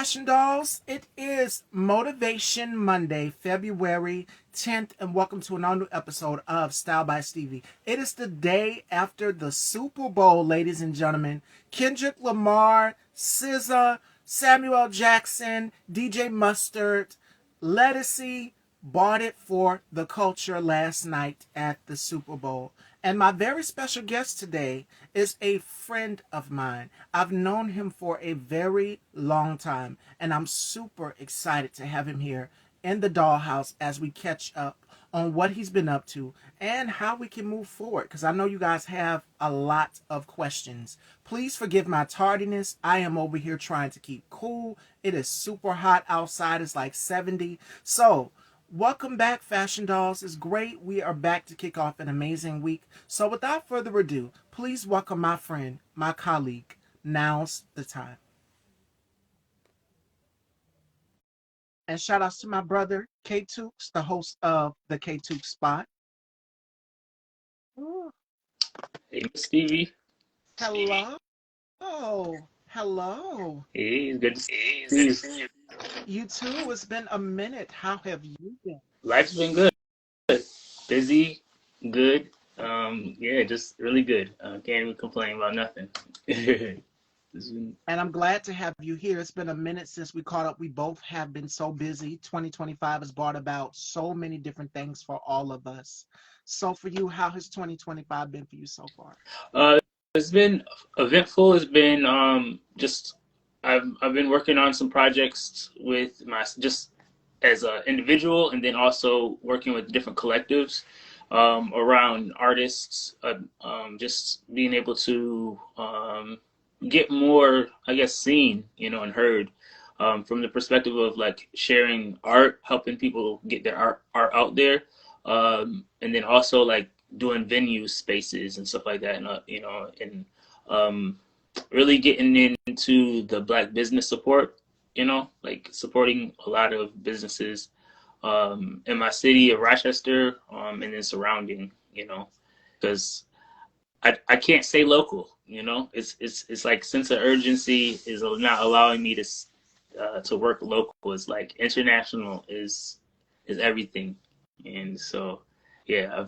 Fashion Dolls. It is Motivation Monday, February 10th, and welcome to an all new episode of Style by Stevie. It is the day after the Super Bowl, ladies and gentlemen. Kendrick Lamar, SZA, Samuel Jackson, DJ Mustard, Lettucey bought it for the culture last night at the Super Bowl. And my very special guest today is a friend of mine. I've known him for a very long time, and I'm super excited to have him here in the dollhouse as we catch up on what he's been up to and how we can move forward, because I know you guys have a lot of questions. Please forgive my tardiness. I am over here trying to keep cool. It is super hot outside. It's like 70. So welcome back, Fashion Dolls. It's great. We are back to kick off an amazing week. So without further ado, please welcome my friend, my colleague, Now's the Time. And shout outs to my brother, K Tooks, the host of the K Tooks Spot. Ooh. Hey, Stevie. Hello. Hello. Hey, it's good to see you. You too. It's been a minute. How have you been? Life's been good. Busy, good. Yeah, just really good. Can't even complain about nothing. And I'm glad to have you here. It's been a minute since we caught up. We both have been so busy. 2025 has brought about so many different things for all of us. So for you, how has 2025 been for you so far? It's been eventful. It's been just I've been working on some projects with my just as an individual, and then also working with different collectives around artists. Just being able to get more, I guess, seen, and heard from the perspective of like sharing art, helping people get their art out there, and then also like doing venue spaces and stuff like that, and really getting into the Black business support, like supporting a lot of businesses in my city of Rochester, and then surrounding, because I can't say local, it's like sense of urgency is not allowing me to work local. It's like international is everything. And so, yeah,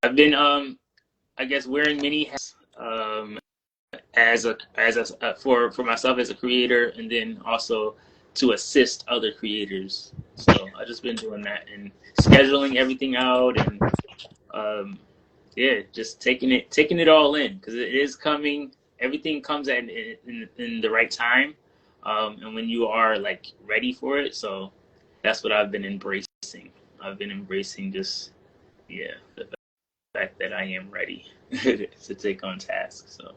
I've been, I guess, wearing many hats, for myself as a creator, and then also to assist other creators. So I've just been doing that and scheduling everything out, and yeah, just taking it all in, because it is coming. Everything comes in the right time, and when you are like ready for it. So that's what I've been embracing. I've been embracing just, yeah, the fact that I am ready to take on tasks. So.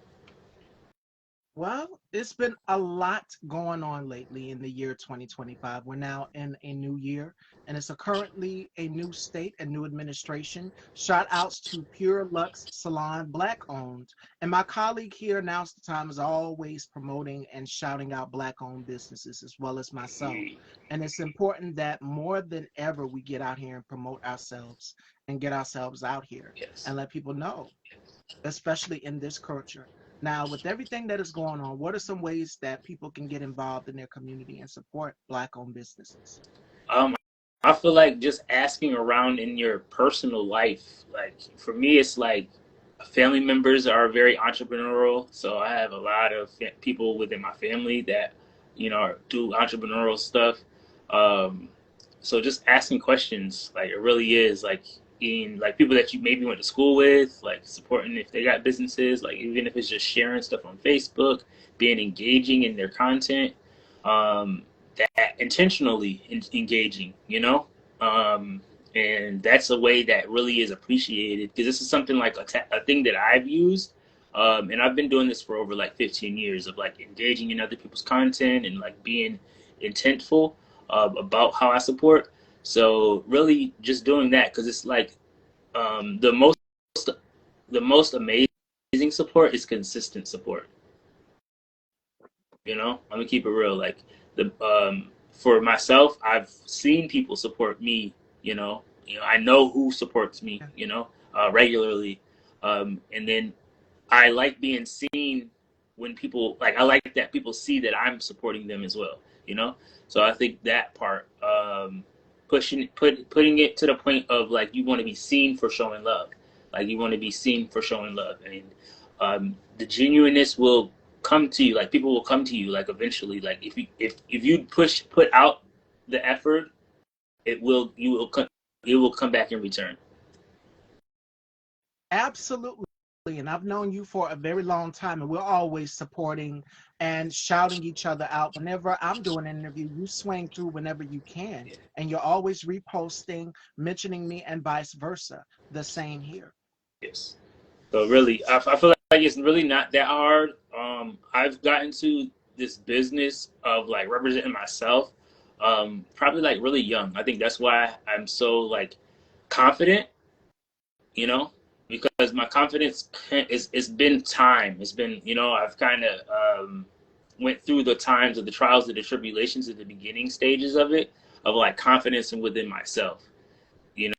Well, it's been a lot going on lately in the year 2025. We're now in a new year, and it's currently a new state, a new administration. Shout outs to Pure Lux Salon, Black owned. And my colleague here, Now's the Time, is always promoting and shouting out Black owned businesses, as well as myself. And it's important that more than ever we get out here and promote ourselves and get ourselves out here, Yes. and let people know, especially in this culture. Now, with everything that is going on, what are some ways that people can get involved in their community and support Black-owned businesses? Um, I feel like just asking around in your personal life. Like for me, it's like family members are very entrepreneurial. So I have a lot of people within my family that, do entrepreneurial stuff. Um, so just asking questions, like it really is like in like people that you maybe went to school with, like supporting if they got businesses, like even if it's just sharing stuff on Facebook, being engaging in their content. Um, that intentionally engaging, um, and that's a way that really is appreciated, because this is something like a thing that I've used, and I've been doing this for over like 15 years of like engaging in other people's content and like being intentful about how I support. So really just doing that, because it's like the most amazing support is consistent support. I'm gonna keep it real. Like the for myself, I've seen people support me. I know who supports me. Regularly, and then I like being seen when people like, I like that people see that I'm supporting them as well, you know. So I think that part, putting it to the point of like you want to be seen for showing love, like you want to be seen for showing love, and the genuineness will come to you. Like people will come to you like eventually. Like if you put out the effort, it will come back in return. Absolutely. And I've known you for a very long time, and we're always supporting and shouting each other out. Whenever I'm doing an interview, you swing through whenever you can, Yeah. and you're always reposting, mentioning me, and vice versa. The same here. Yes. So really, I feel like it's really not that hard. I've gotten to this business of like representing myself, probably like really young. I think that's why I'm so like confident, you know, because my confidence is it's been time. It's been, you know, I've kind of went through the times of the trials and the tribulations at the beginning stages of it, of like confidence and within myself, you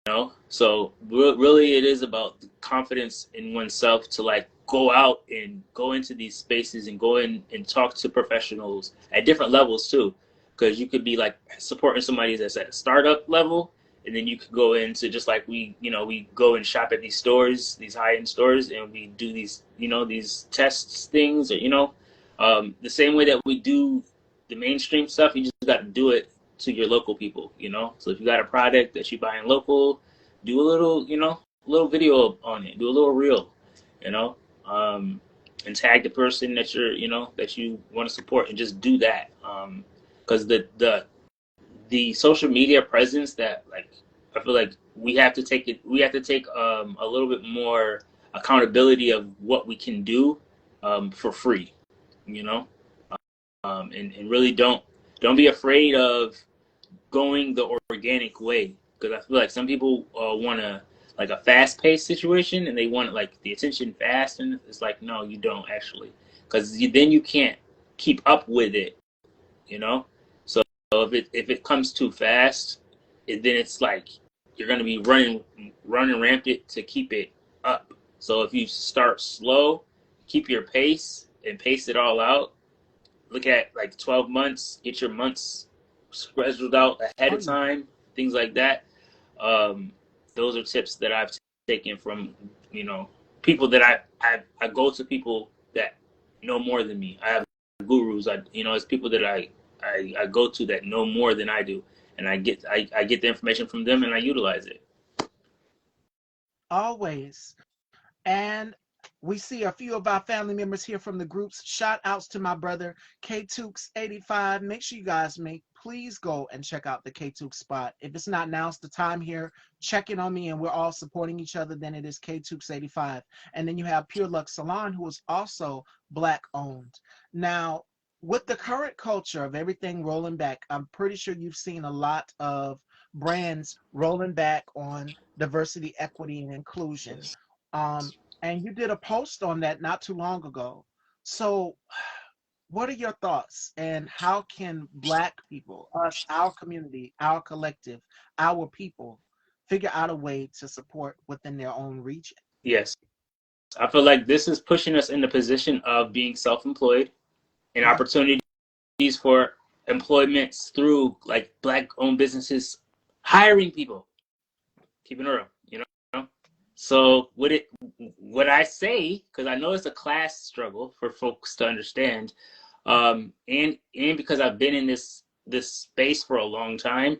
know. So really it is about confidence in oneself to like go out and go into these spaces and go in and talk to professionals at different levels too, because you could be like supporting somebody that's at a startup level, and then you could go into just like we, you know, we go and shop at these stores, these high-end stores, and we do these, you know, these tests things, or you know, the same way that we do the mainstream stuff. You just got to do it to your local people, you know. So if you got a product that you buy in local, do a little, you know, a little video on it, do a little reel, you know, and tag the person that you're, you know, that you want to support, and just do that. Because the social media presence that like I feel like we have to take a little bit more accountability of what we can do for free, you know, and really don't be afraid of going the organic way, because I feel like some people want to like a fast paced situation and they want like the attention fast, and it's like no, you don't actually, because then you can't keep up with it, you know. So if it comes too fast, then it's like you're gonna be running rampant to keep it up. So if you start slow, keep your pace and pace it all out. Look at like 12 months, get your months scheduled out ahead Oh, of yeah. time, things like that. Um, those are tips that I've taken from, you know, people that I go to, people that know more than me. I have gurus. You know, it's people that I go to that know more than I do, and I get the information from them and I utilize it. Always. And we see a few of our family members here from the groups. Shout outs to my brother K Tukes 85. Make sure you guys please go and check out the K Tukes spot. If it's not Now's the Time here, check in on me and we're all supporting each other. Then it is K Tukes 85. And then you have Pure Luck Salon, who is also Black owned. Now, with the current culture of everything rolling back, I'm pretty sure you've seen a lot of brands rolling back on diversity, equity, and inclusion. Yes. Um, and you did a post on that not too long ago. So, what are your thoughts, and how can Black people, us, our community, our collective, our people, figure out a way to support within their own region? Yes. I feel like this is pushing us in the position of being self-employed and Yeah, opportunities for employments through like Black owned businesses hiring people, keeping it real, you know. So what I say, because I know it's a class struggle for folks to understand, and because I've been in this space for a long time,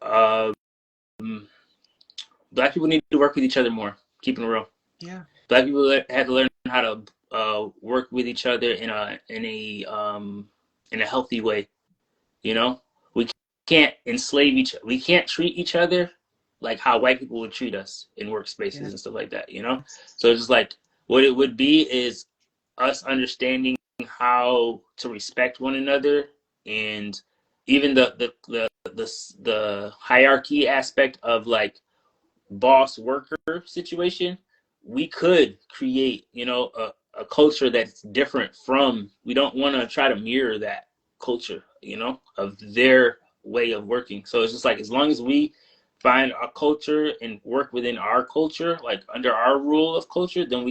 um, Black people need to work with each other more, keeping it real. yeah, Black people have to learn how to work with each other in a healthy way. You know, we can't enslave we can't treat each other like how white people would treat us in workspaces yeah, and stuff like that. You know, so it's just like what it would be is us understanding how to respect one another, and even the hierarchy aspect of like boss worker situation. We could create, you know, a culture that's different from, we don't want to try to mirror that culture, you know, of their way of working. So it's just like, as long as we find a culture and work within our culture, like under our rule of culture, then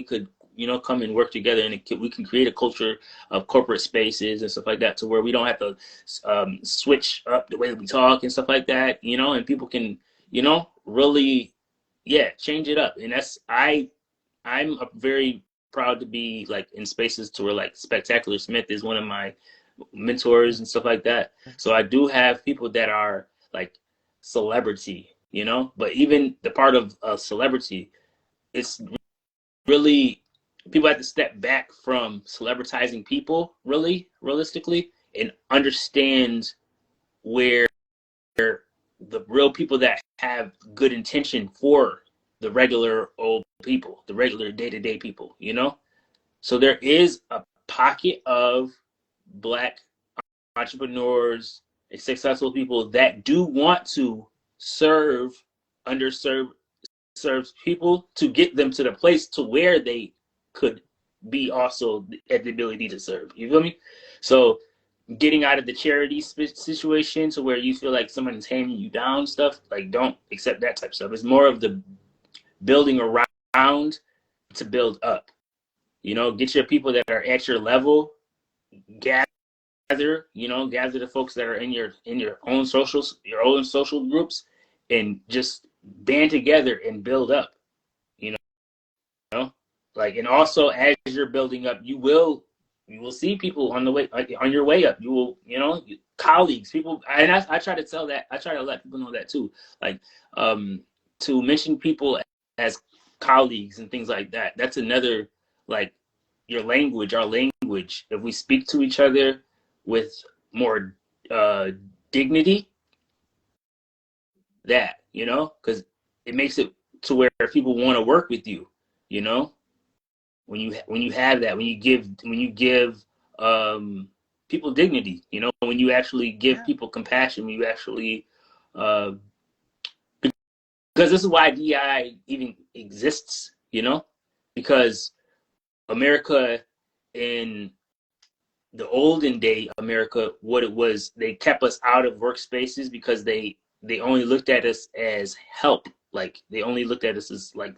come and work together, and we can create a culture of corporate spaces and stuff like that, to where we don't have to switch up the way that we talk and stuff like that, and people can, really, yeah, change it up. And I'm very proud to be like in spaces to where like Spectacular Smith is one of my mentors and stuff like that. So I do have people that are like celebrity, but even the part of a celebrity, it's really, people have to step back from celebritizing people really realistically and understand where the real people that have good intention for the regular old people, the regular day-to-day people. So there is a pocket of Black entrepreneurs and successful people that do want to serve underserved serves people, to get them to the place to where they could be also at the ability to serve. You feel me? So getting out of the charity situation to where you feel like someone's handing you down stuff, like, don't accept that type of stuff. It's more of the building around to build up. Get your people that are at your level, gather gather the folks that are in your own social groups, and just band together and build up. You know, like, and also as you're building up, you will see people on the way, on your way up. You will, colleagues, people, and I try to tell that. I try to let people know that too, like, to mention people as colleagues and things like that. That's another, like, your language, our language. If we speak to each other with more dignity, because it makes it to where people want to work with you. When you have that, when you give people dignity, when you actually give people compassion, when you actually because this is why DI even exists, because America, in the olden day America, what it was, they kept us out of workspaces because they only looked at us as help. Like, they only looked at us as, like,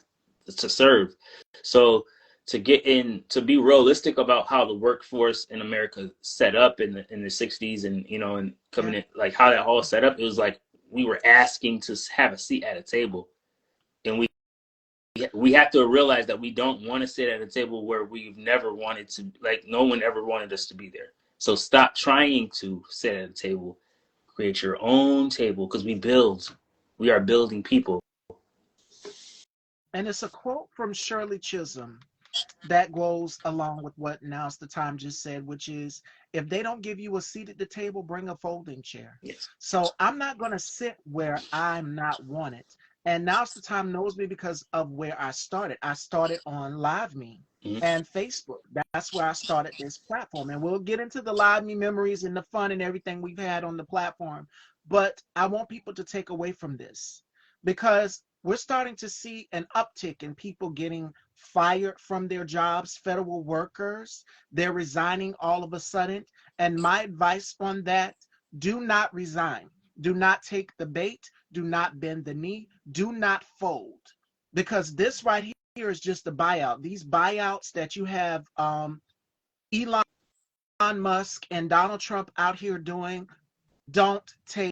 to serve. So to get in, to be realistic about how the workforce in America set up in the 60s, and and coming in, like, how that all set up, it was like we were asking to have a seat at a table, and we have to realize that we don't want to sit at a table where we've never wanted to, like, no one ever wanted us to be there. So stop trying to sit at a table, create your own table, because we are building people. And it's a quote from Shirley Chisholm that goes along with what Now's the Time just said, which is, if they don't give you a seat at the table, bring a folding chair. Yes. So I'm not going to sit where I'm not wanted. And Now's the Time knows me because of where I started. I started on LiveMe and Facebook. That's where I started this platform. And we'll get into the LiveMe memories and the fun and everything we've had on the platform. But I want people to take away from this, because we're starting to see an uptick in people getting fired from their jobs, federal workers. They're resigning all of a sudden. And my advice on that: do not resign. Do not take the bait. Do not bend the knee. Do not fold. Because this right here is just a buyout. These buyouts that you have Elon Musk and Donald Trump out here doing, don't take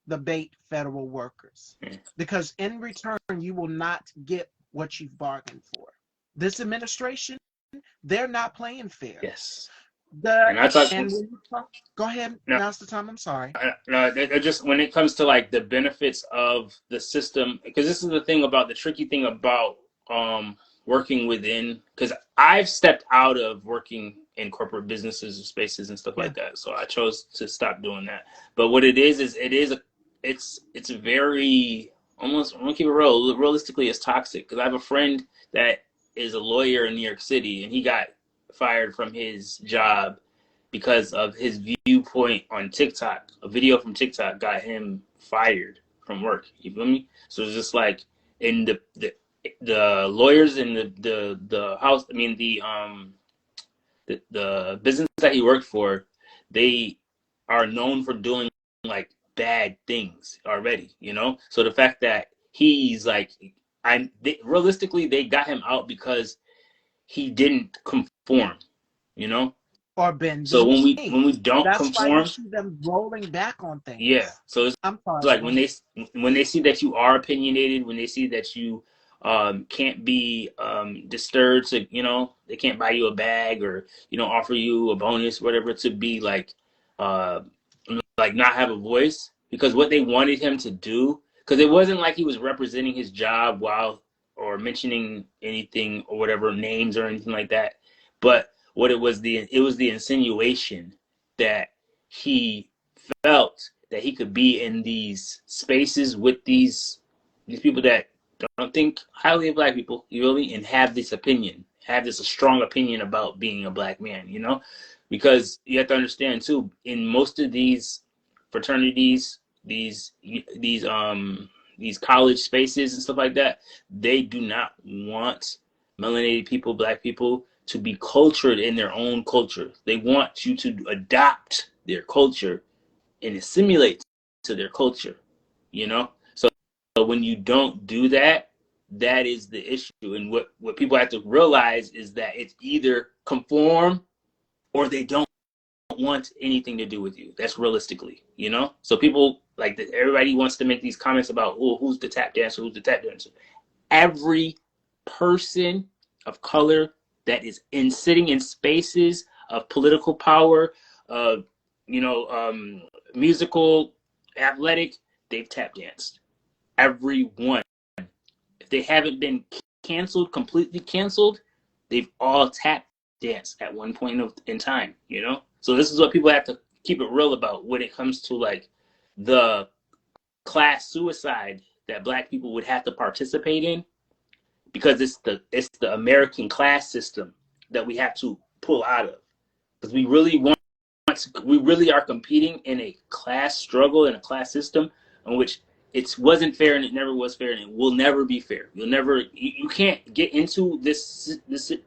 the bait, federal workers, because in return you will not get what you've bargained for. This administration, they're not playing fair. Yes. And I thought, when you talk, go ahead. no, Now's the time. I'm sorry. no, just when it comes to, like, the benefits of the system, because this is the thing about the tricky thing about working within, because I've stepped out of working in corporate businesses or spaces and stuff like that, so I chose to stop doing that. But what it is it's very, almost, I'm gonna keep it real, realistically, it's toxic, because I have a friend that is a lawyer in New York City, and he got fired from his job because of his viewpoint on TikTok. A video from TikTok got him fired from work. You feel me? So it's just like, in the lawyers in the house, I mean, the business that he worked for, they are known for doing, like, bad things already, So the fact that he's like, realistically, they got him out because he didn't conform, you know. or bend So the when knee. we don't That's why you conform, see them rolling back on yeah. things. So it's I'm sorry, like go ahead. when they see that you are opinionated, when they see that you can't be disturbed, to they can't buy you a bag or offer you a bonus, whatever, to be uh, like not have a voice, because what they wanted him to do, because it wasn't like he was representing his job while or mentioning anything or whatever names or anything like that, but what it was the insinuation that he felt that he could be in these spaces with these people that don't think highly of black people, you really, and have this opinion, have this a strong opinion about being a black man, because you have to understand too, in most of these fraternities, these college spaces and stuff like that, they do not want melanated people, black people, to be cultured in their own culture. They want you to adopt their culture and assimilate to their culture, you know? So when you don't do that, that is the issue. And what people have to realize is that it's either conform or they don't want anything to do with you. That's realistically. So people everybody wants to make these comments about, oh, who's the tap dancer, who's the tap dancer. Every person of color that is sitting in spaces of political power, of musical, athletic, they've tap danced. Everyone. If they haven't been completely canceled, they've all tap danced at one point in time. So this is what people have to keep it real about when it comes to the class suicide that black people would have to participate in, because it's the American class system that we have to pull out of, because we really are competing in a class struggle, in a class system in which it wasn't fair, and it never was fair, and it will never be fair. You can't get into this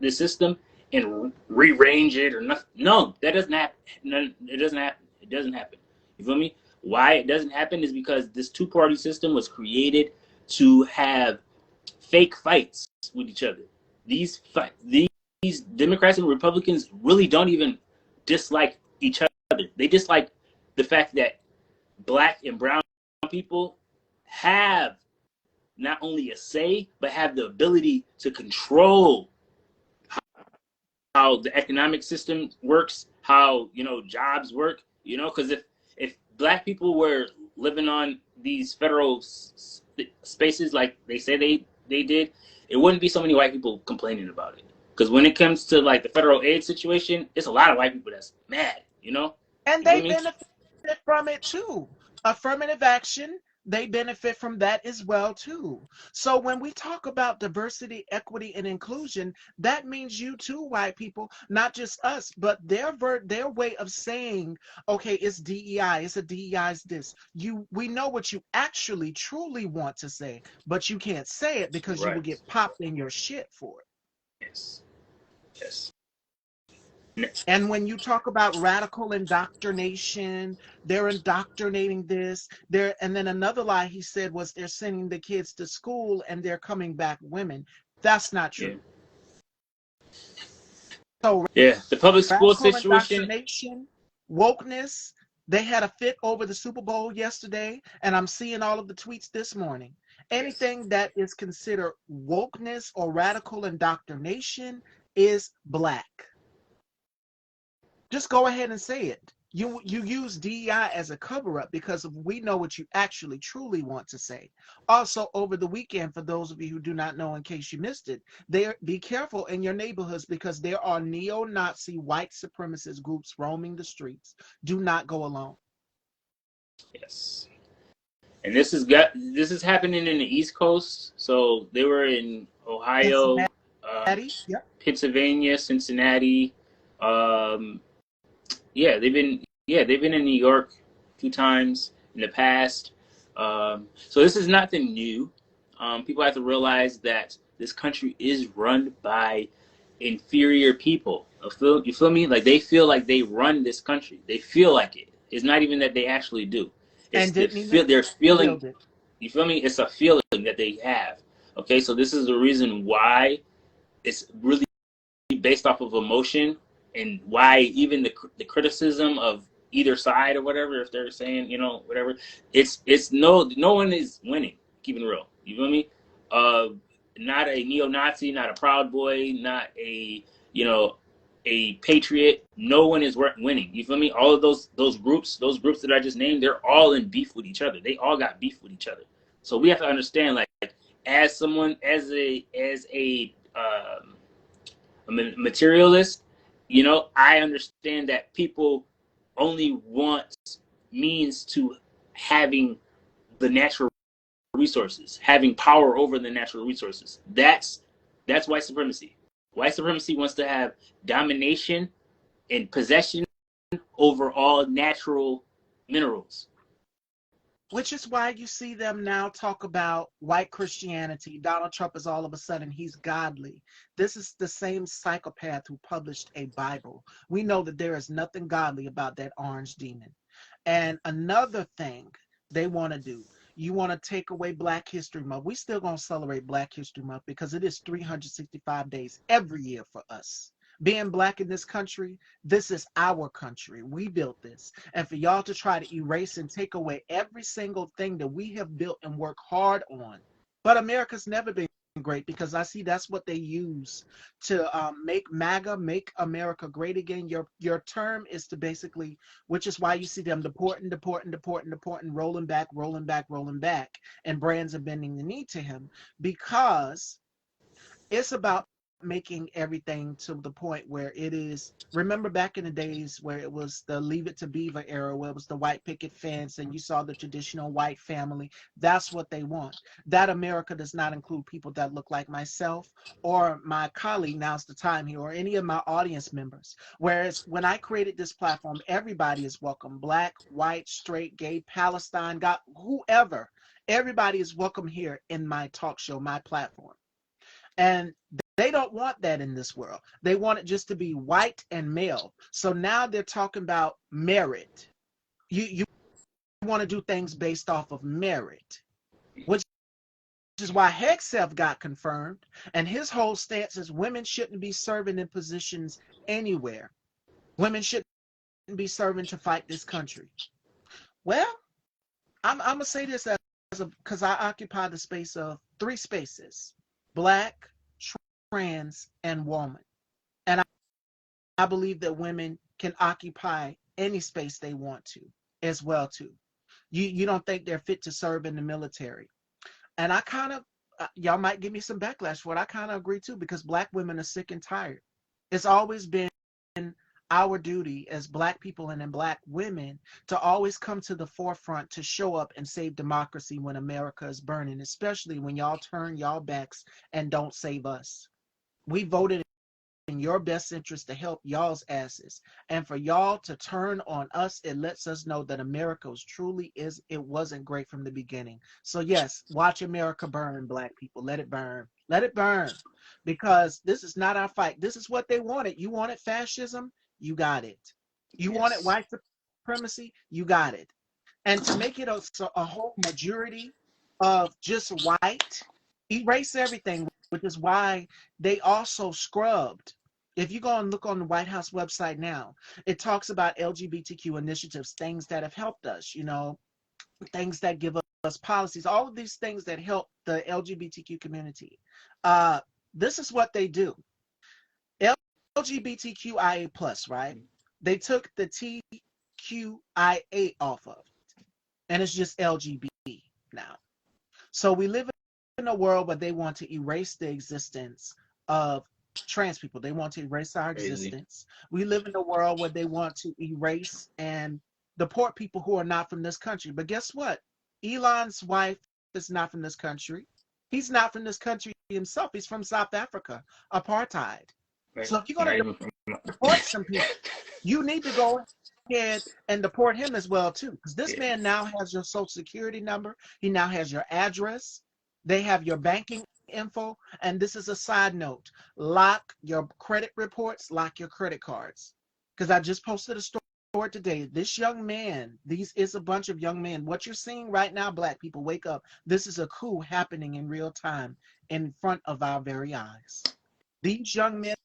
system and rearrange it or nothing. No, that doesn't happen. No, it doesn't happen. It doesn't happen. You feel me? Why it doesn't happen is because this two-party system was created to have fake fights with each other. These Democrats and Republicans really don't even dislike each other. They dislike the fact that black and brown people have not only a say, but have the ability to control how the economic system works, how jobs work. Because if black people were living on these federal spaces like they say they did, it wouldn't be so many white people complaining about it. Because when it comes to the federal aid situation, it's a lot of white people that's mad. And You feel they me? benefit from it too. Affirmative action, they benefit from that as well too. So when we talk about diversity, equity, and inclusion, that means you too, white people, not just us, but their way of saying, okay, it's DEI, it's a DEI's this. We know what you actually truly want to say, but you can't say it because you will Right. get popped in your shit for it. Yes. Yes. And when you talk about radical indoctrination, they're indoctrinating this. And then another lie he said was they're sending the kids to school and they're coming back women. That's not Yeah. true. So Yeah. The public school radical situation. indoctrination, wokeness, they had a fit over the Super Bowl yesterday, and I'm seeing all of the tweets this morning. Yes. Anything that is considered wokeness or radical indoctrination is black. Just go ahead and say it. You use DEI as a cover up because we know what you actually truly want to say. Also, over the weekend, for those of you who do not know, in case you missed it, be careful in your neighborhoods because there are neo-Nazi white supremacist groups roaming the streets. Do not go alone. Yes. And this is happening in the East Coast. So they were in Ohio, Yep. Pennsylvania, Cincinnati. Um, yeah, they've been in New York a few times in the past. So this is nothing new. People have to realize that this country is run by inferior people. You feel me? Like they feel like they run this country. They feel like it. It's not even that they actually do. It's And didn't even they're feeling. build it. You feel me? It's a feeling that they have. Okay, so this is the reason why it's really based off of emotion, and why even the criticism of either side or whatever, if they're saying, you know, whatever, it's no one is winning, keeping it real, you feel me? uh Not a neo-Nazi, not a Proud Boy, not a, you know, a patriot. No one is winning, you feel me? All of those groups that I just named, they're all in beef with each other. They all got beef with each other. So we have to understand, like, as someone, a materialist, you know, I understand that people only want means to having the natural resources, having power over the natural resources. That's white supremacy. White supremacy wants to have domination and possession over all natural minerals. Which is why you see them now talk about white Christianity. Donald Trump is all of a sudden, he's godly. This is the same psychopath who published a Bible. We know that there is nothing godly about that orange demon. And another thing they want to do, you want to take away Black History Month. We still going to celebrate Black History Month because it is 365 days every year for us. Being Black in this country, this is our country. We built this. And for y'all to try to erase and take away every single thing that we have built and worked hard on. But America's never been great, because I see that's what they use to make MAGA, make America great again. Your term is to basically, which is why you see them deporting, rolling back, and brands are bending the knee to him, because it's about making everything to the point where it is. Remember back in the days where it was the Leave It to Beaver era, where it was the white picket fence and you saw the traditional white family. That's what they want. That America does not include people that look like myself or my colleague, Now's the Time here, or any of my audience members. Whereas when I created this platform, everybody is welcome. Black, white, straight, gay, Palestine, God, whoever. Everybody is welcome here in my talk show, my platform. And they don't want that in this world. They want it just to be white and male. So now they're talking about merit. You want to do things based off of merit, which is why Hegseth got confirmed. And his whole stance is women shouldn't be serving in positions anywhere. Women shouldn't be serving to fight this country. Well, I'm going to say this because I occupy the space of three spaces: Black, trans, and woman. And I believe that women can occupy any space they want to as well too. You don't think they're fit to serve in the military. And I kind of, y'all might give me some backlash for it. I kind of agree too, because Black women are sick and tired. It's always been our duty as Black people and in Black women to always come to the forefront to show up and save democracy when America is burning, especially when y'all turn y'all backs and don't save us. We voted in your best interest to help y'all's asses, and for y'all to turn on us, it lets us know that America truly is, it wasn't great from the beginning. So yes, watch America burn, Black people. Let it burn. Let it burn. Because this is not our fight. This is what they wanted. You wanted fascism, you got it. You wanted Yes. white supremacy, you got it. And to make it a whole majority of just white, erase everything, which is why they also scrubbed. If you go and look on the White House website now, it talks about LGBTQ initiatives, things that have helped us, you know, things that give us policies, all of these things that help the LGBTQ community. This is what they do. LGBTQIA plus, right? They took the TQIA off of it, and it's just LGBT now. So we live in a world where they want to erase the existence of trans people. They want to erase our Crazy. existence. We live in a world where they want to erase and deport people who are not from this country. But guess what? Elon's wife is not from this country. He's not from this country himself. He's from South Africa, apartheid. Right. So if you're Not going to even from. deport some people, you need to go ahead and deport him as well too, because this Yeah. man now has your social security number. He now has your address. They have your banking info. And this is a side note: lock your credit reports, lock your credit cards, because I just posted a story today. This young man, these is a bunch of young men. What you're seeing right now, Black people, wake up. This is a coup happening in real time in front of our very eyes. These young men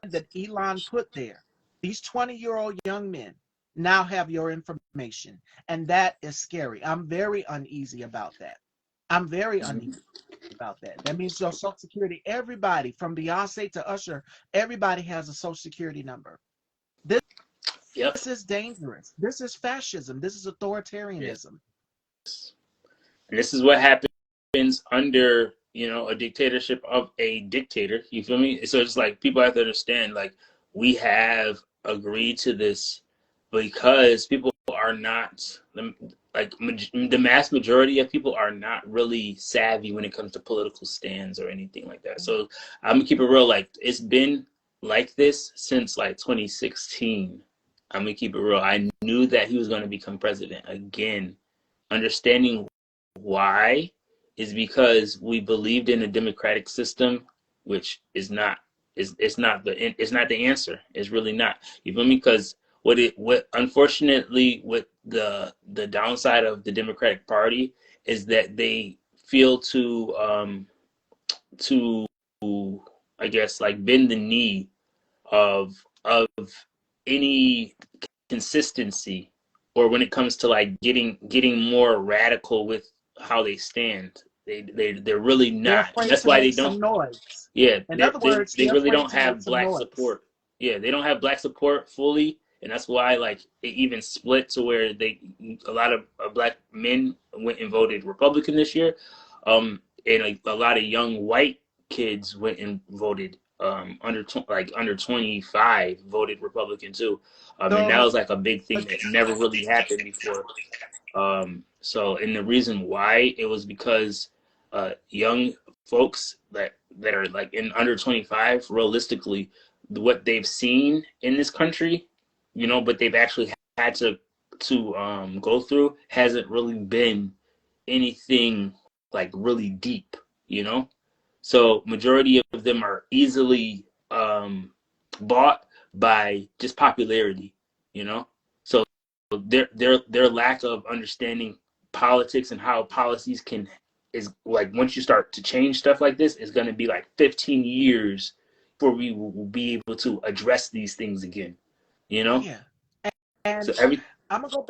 that Elon put there, these 20-year-old young men now have your information. And that is scary. I'm very uneasy about that. I'm very uneasy about that. That means your Social Security, everybody from Beyonce to Usher, everybody has a Social Security number. This, Yep. this is dangerous. This is fascism. This is authoritarianism. Yes. And this is what happens under, a dictatorship of a dictator. You feel me? So it's like people have to understand, like, we have agreed to this because people are not, like, the mass majority of people are not really savvy when it comes to political stands or anything like that. So I'm gonna keep it real. Like, it's been like this since like 2016. I'm gonna keep it real. I knew that he was gonna become president again. Understanding why is because we believed in a democratic system, which is not it's not the answer. It's really not. You feel me? Because what unfortunately what the downside of the Democratic Party is that they feel to I guess like bend the knee of any consistency, or when it comes to like getting more radical with how they stand. They're really They're not. afraid That's to why they make don't. some noise. Yeah, In other words, they they're really afraid don't to make have some black noise. support. Yeah, they don't have black support fully, and that's why like it even split to where a lot of black men went and voted Republican this year, and a lot of young white kids went and voted under 25 voted Republican too, and that So was like a big thing that never really happened before. So, and the reason why it was because young folks that are like in under 25, realistically, what they've seen in this country, but they've actually had to go through hasn't really been anything like really deep, you know. So majority of them are easily bought by just popularity, you know. So their lack of understanding politics and how policies can is like once you start to change stuff like this, it's going to be like 15 years before we will be able to address these things again, you know. yeah, So and every I'm gonna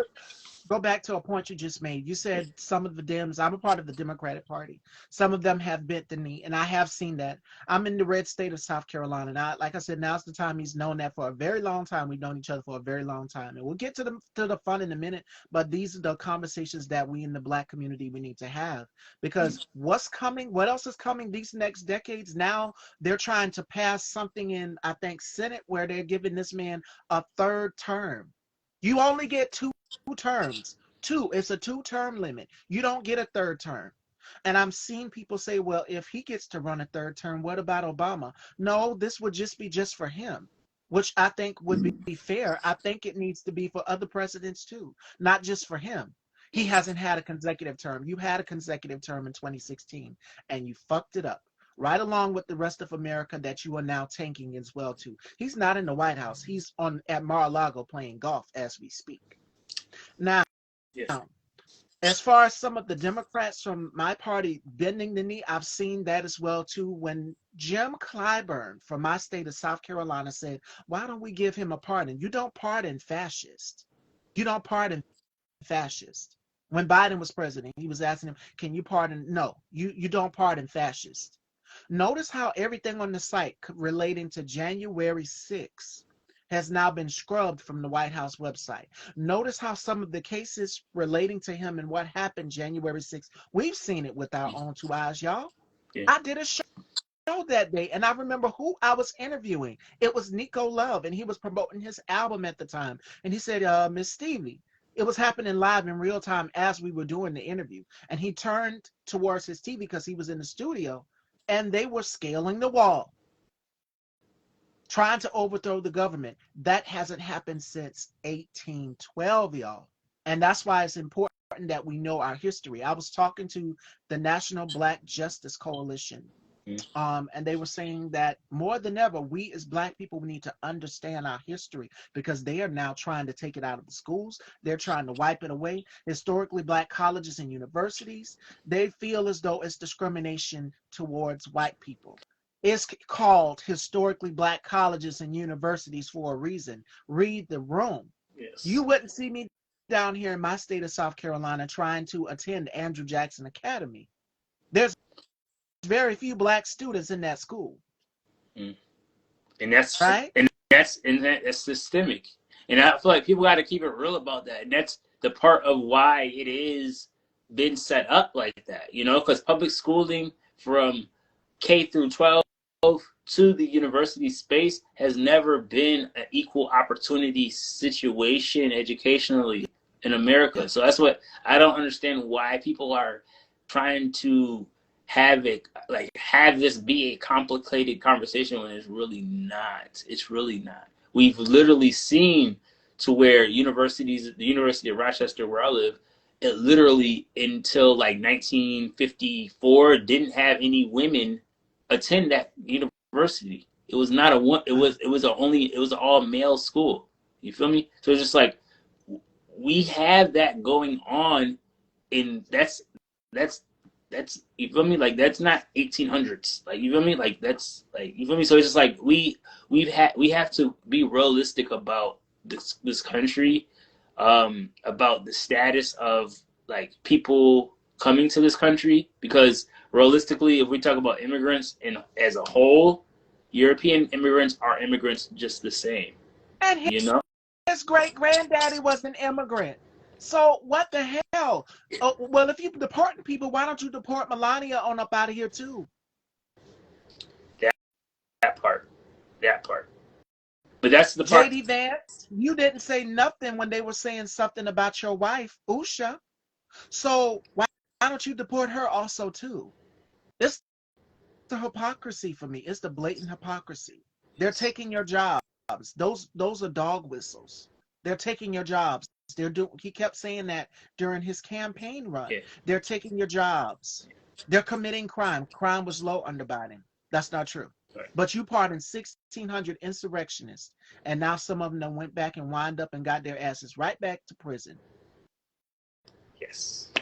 go back to a point you just made. You said some of the Dems, I'm a part of the Democratic Party. Some of them have bent the knee, and I have seen that. I'm in the red state of South Carolina. And like I said, now's the time. He's known that for a very long time. We've known each other for a very long time. And we'll get to the fun in a minute, but these are the conversations that we in the black community we need to have. Because what's coming, what else is coming these next decades? Now they're trying to pass something in, I think, Senate, where they're giving this man a third term. You only get two terms. Two, it's a two-term limit. You don't get a third term. And I'm seeing people say, well, if he gets to run a third term, what about Obama? No, this would just be just for him, which I think would be fair. I think it needs to be for other presidents too, not just for him. He hasn't had a consecutive term. You had a consecutive term in 2016 and you fucked it up. Right along with the rest of America that you are now tanking as well too. He's not in the White House. He's on at Mar-a-Lago playing golf as we speak. Now, yeah, as far as some of the Democrats from my party bending the knee, I've seen that as well too. When Jim Clyburn from my state of South Carolina said, "Why don't we give him a pardon?" You don't pardon fascists. You don't pardon fascists. When Biden was president, he was asking him, "Can you pardon?" No, you don't pardon fascists. Notice how everything on the site relating to January 6th has now been scrubbed from the White House website. Notice how some of the cases relating to him and what happened January 6th, we've seen it with our own two eyes, y'all. yeah, I did a show that day, and I remember who I was interviewing. It was Nico Love, and he was promoting his album at the time. And he said, Miss Stevie, it was happening live in real time as we were doing the interview. And he turned towards his TV because he was in the studio, and they were scaling the wall, trying to overthrow the government. That hasn't happened since 1812, y'all. And that's why it's important that we know our history. I was talking to the National Black Justice Coalition, mm, and they were saying that more than ever, we as Black people, we need to understand our history because they are now trying to take it out of the schools. They're trying to wipe it away. Historically Black colleges and universities, they feel as though it's discrimination towards white people. It's called historically black colleges and universities for a reason. Read the room. You Yes. wouldn't see me down here in my state of South Carolina trying to attend Andrew Jackson Academy. There's very few black students in that school, Mm. And that's right? that's systemic. And I feel like people got to keep it real about that. And that's the part of why it is been set up like that, because public schooling from K through 12 to the university space has never been an equal opportunity situation educationally in America. So that's what I don't understand, why people are trying to have this be a complicated conversation when it's really not. It's really not. We've literally seen to where the University of Rochester, where I live, it literally until like 1954 didn't have any women attend that university. It was not a one. It was an all male school. You feel me? So it's just like we have that going on, and that's you feel me? Like that's not 1800s. Like you feel me? Like that's like you feel me? So it's just like we have to be realistic about this country, about the status of like people coming to this country, because realistically, if we talk about immigrants and as a whole, European immigrants are immigrants just the same. And You know? his great granddaddy was an immigrant. So what the hell? Oh, well, if you deporting people, why don't you deport Melania on up out of here too? That that part. That part. But that's the part. JD Vance, you didn't say nothing when they were saying something about your wife, Usha. So why don't you deport her also too? It's the hypocrisy for me. It's the blatant hypocrisy. They're taking your jobs. Those are dog whistles. They're taking your jobs. He kept saying that during his campaign run. Yeah. They're taking your jobs. They're committing crime. Crime was low under Biden. That's not true. Right. But you pardoned 1,600 insurrectionists, and now some of them went back and wind up and got their asses right back to prison. Yes.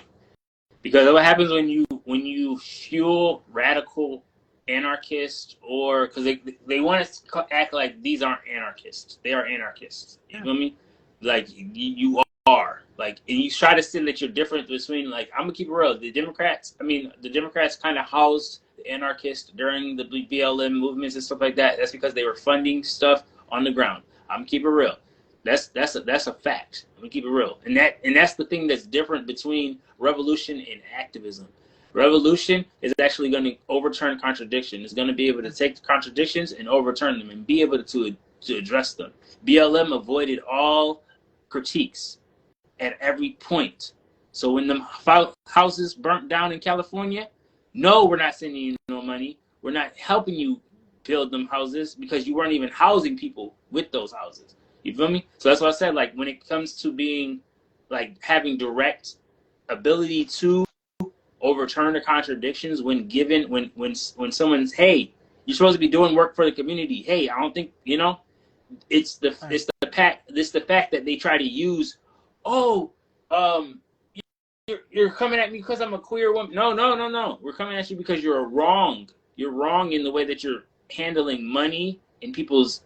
Because what happens when you fuel radical anarchists, or because they want to act like these aren't anarchists, they are anarchists. You feel me? Like you are like, and you try to say that you're different between, like, I'm gonna keep it real. The Democrats kind of housed the anarchists during the BLM movements and stuff like that. That's because they were funding stuff on the ground. I'm gonna keep it real. That's a fact. Let me keep it real. And that's the thing that's different between revolution and activism. Revolution is actually going to overturn contradiction. It's going to be able to take the contradictions and overturn them and be able to address them. BLM avoided all critiques at every point. So when the houses burnt down in California, no, we're not sending you no money. We're not helping you build them houses because you weren't even housing people with those houses. You feel me? So that's what I said. Like when it comes to being, like, having direct ability to overturn the contradictions when given, when someone's, hey, you're supposed to be doing work for the community. Hey, I don't think it's the fact that they try to use, oh, you're coming at me because I'm a queer woman. No. We're coming at you because you're wrong. You're wrong in the way that you're handling money in people's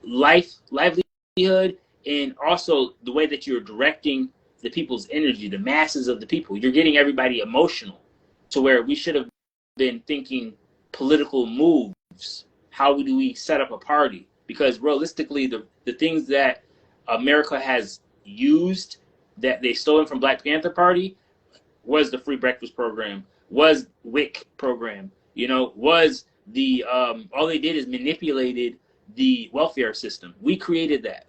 livelihood, and also the way that you're directing the people's energy, the masses of the people. You're getting everybody emotional to where we should have been thinking political moves. How do we set up a party? Because realistically, the things that America has used that they stolen from Black Panther Party was the free breakfast program, was WIC program, was the all they did is manipulated the welfare system. We created that.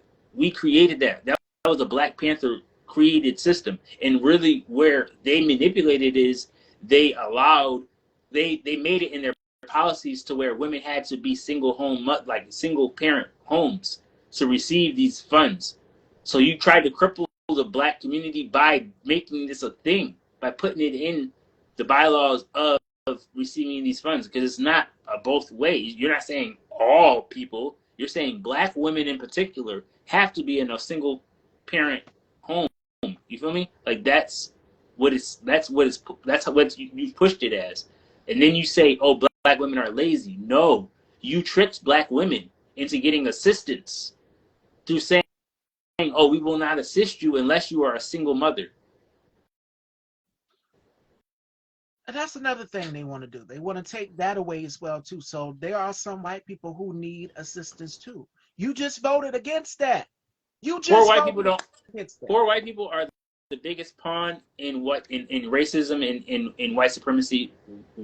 That was a Black Panther created system. And really where they manipulated is they made it in their policies to where women had to be like single parent homes to receive these funds. So you tried to cripple the Black community by making this a thing, by putting it in the bylaws of receiving these funds, because it's not both ways. You're not saying all people. You're saying Black women in particular have to be in a single parent home. You feel me? Like that's what you pushed it as. And then you say, oh, black women are lazy. No, you tricked black women into getting assistance through saying, oh, we will not assist you unless you are a single mother. And that's another thing they want to do. They want to take that away as well too. So there are some white people who need assistance too. You just voted against that. You Poor just white people voted don't. against that. Poor white people are the biggest pawn in racism in white supremacy.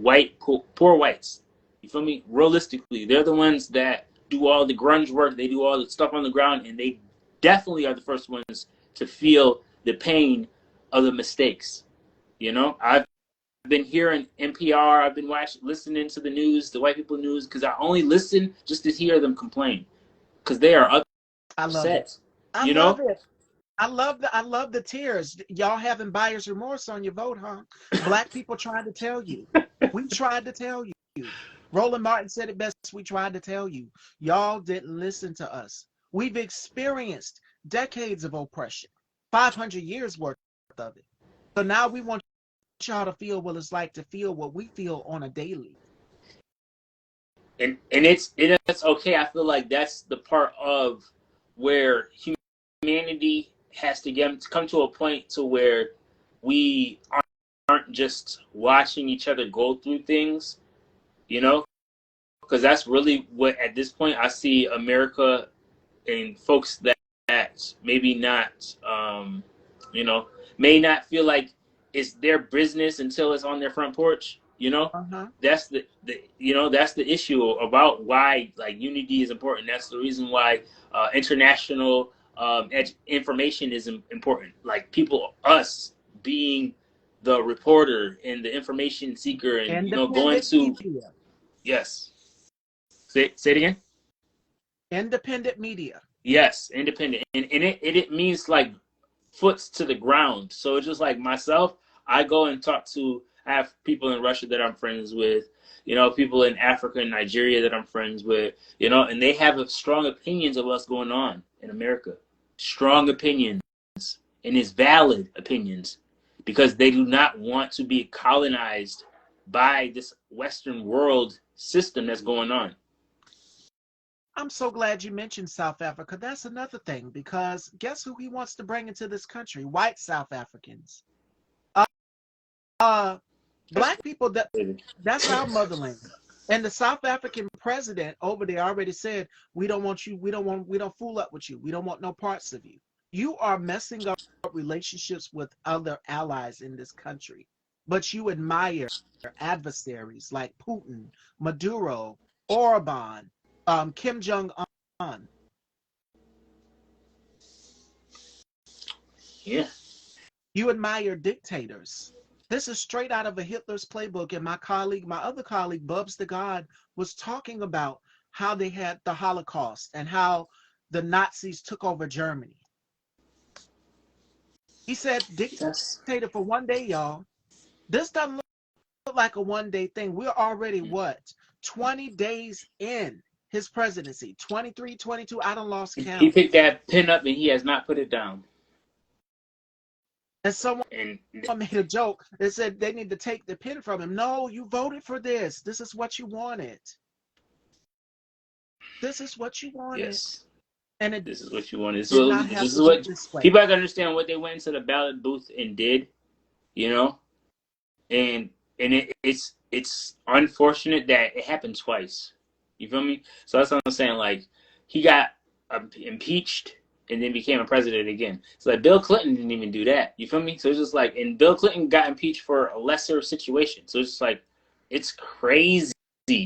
Poor whites. You feel me? Realistically, they're the ones that do all the grunge work. They do all the stuff on the ground, and they definitely are the first ones to feel the pain of the mistakes. You know, I've been hearing NPR. I've been listening to the news, the white people news, because I only listen just to hear them complain, because they are I love it. upset. I You love know, it. I love the tears. Y'all having buyer's remorse on your vote, huh? Black people tried to tell you. We tried to tell you. Roland Martin said it best. We tried to tell you. Y'all didn't listen to us. We've experienced decades of oppression, 500 years worth of it. So now we want y'all to feel what it's like to feel what we feel on a daily. and it's okay. I feel like that's the part of where humanity has to come to a point to where we aren't just watching each other go through things, you know, because that's really what at this point I see America and folks that maybe not, you know, may not feel like it's their business until it's on their front porch. You know, Uh-huh. that's that's the issue about why like unity is important. That's the reason why international information is important. Like people, us being the reporter and the information seeker, and going Independent to media. yes. Say it again. Independent media. Yes, independent, and it means like foots to the ground. So it's just like myself, I go and talk to. I have people in Russia that I'm friends with, people in Africa and Nigeria that I'm friends with, and they have strong opinions of what's going on in America. Strong opinions, and it's valid opinions, because they do not want to be colonized by this Western world system that's going on. I'm so glad you mentioned South Africa. That's another thing, because guess who he wants to bring into this country? White South Africans. Uh, uh That's Black people, that's our motherland. And the South African president over there already said, we don't want you, we don't fool up with you. We don't want no parts of you. You are messing up relationships with other allies in this country. But you admire adversaries like Putin, Maduro, Orban, Kim Jong Un. yeah. You admire dictators. This is straight out of a Hitler's playbook. And my other colleague, Bubs the God, was talking about how they had the Holocaust and how the Nazis took over Germany. He said, That's dictator for one day, y'all. This doesn't look like a one-day thing. We're already what? 20 days in his presidency. 23, 22. I done lost he count. picked that pen up and he has not put it down. And someone And made a joke that said they need to take the pen from him. No, you voted for this. This is what you wanted. This is what you wanted. yes, And it this is what you want. did not This have is to be what this way. people have to understand, what they went into the ballot booth and did, you know, and it's unfortunate that it happened twice. You feel me? So that's what I'm saying. Like he got impeached and then became a president again. So like Bill Clinton didn't even do that. You feel me? So it's just like, and Bill Clinton got impeached for a lesser situation. So it's just like, it's crazy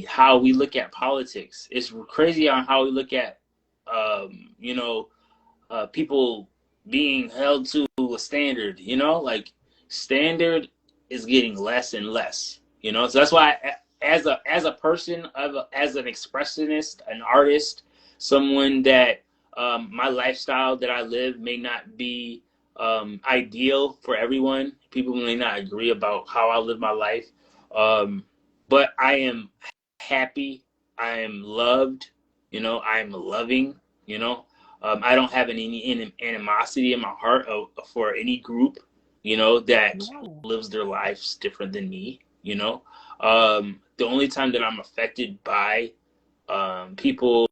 how we look at politics. It's crazy on how we look at, people being held to a standard. Like standard is getting less and less. So that's why, as a person, as an expressionist, an artist, someone that my lifestyle that I live may not be ideal for everyone. People may not agree about how I live my life, but I am happy. I am loved. I am loving. I don't have any animosity in my heart for any group, that No. lives their lives different than me. the only time that I'm affected by people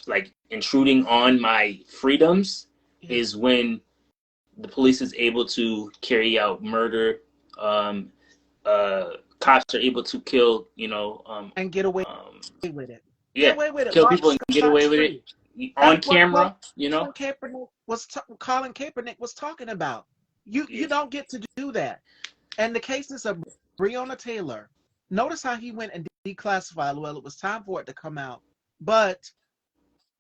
like intruding on my freedoms Yeah. is when the police is able to carry out murder. Um, Cops are able to kill, And get away um, with it. Get yeah, away with it. kill Walk people and get scot away with it free. on That's what camera. Colin Kaepernick was talking about. You Yeah, don't get to do that. And the cases of Breonna Taylor, notice how he went and declassified. Well, it was time for it to come out, but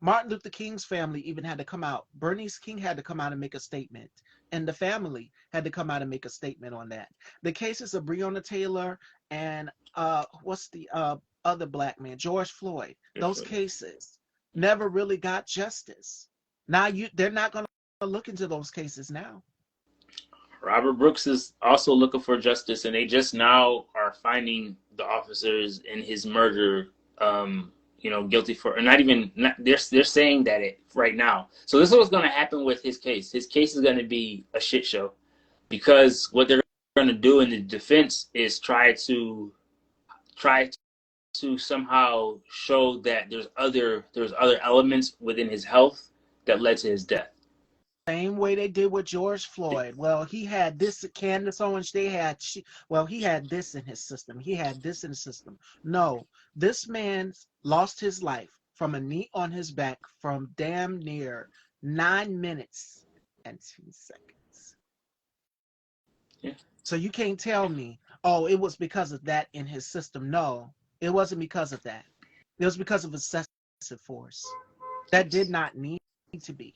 Martin Luther King's family even had to come out. Bernice King had to come out and make a statement, and the family had to come out and make a statement on that. The cases of Breonna Taylor and what's the other black man, George Floyd. Those cases never really got justice. Now they're not going to look into those cases now. Robert Brooks is also looking for justice, and they just now are finding the officers in his murder, guilty for, or not even. They're saying that it right now. So this is what's going to happen with his case. His case is going to be a shit show because what they're going to do in the defense is try to somehow show that there's other elements within his health that led to his death. Same way they did with George Floyd. Well, he had this, Candace Owens, he had this in his system. He had this in his system. No, this man lost his life from a knee on his back from damn near 9 minutes and 10 seconds. Yeah. So you can't tell me, oh, it was because of that in his system. No, it wasn't because of that. It was because of excessive force. That did not need to be.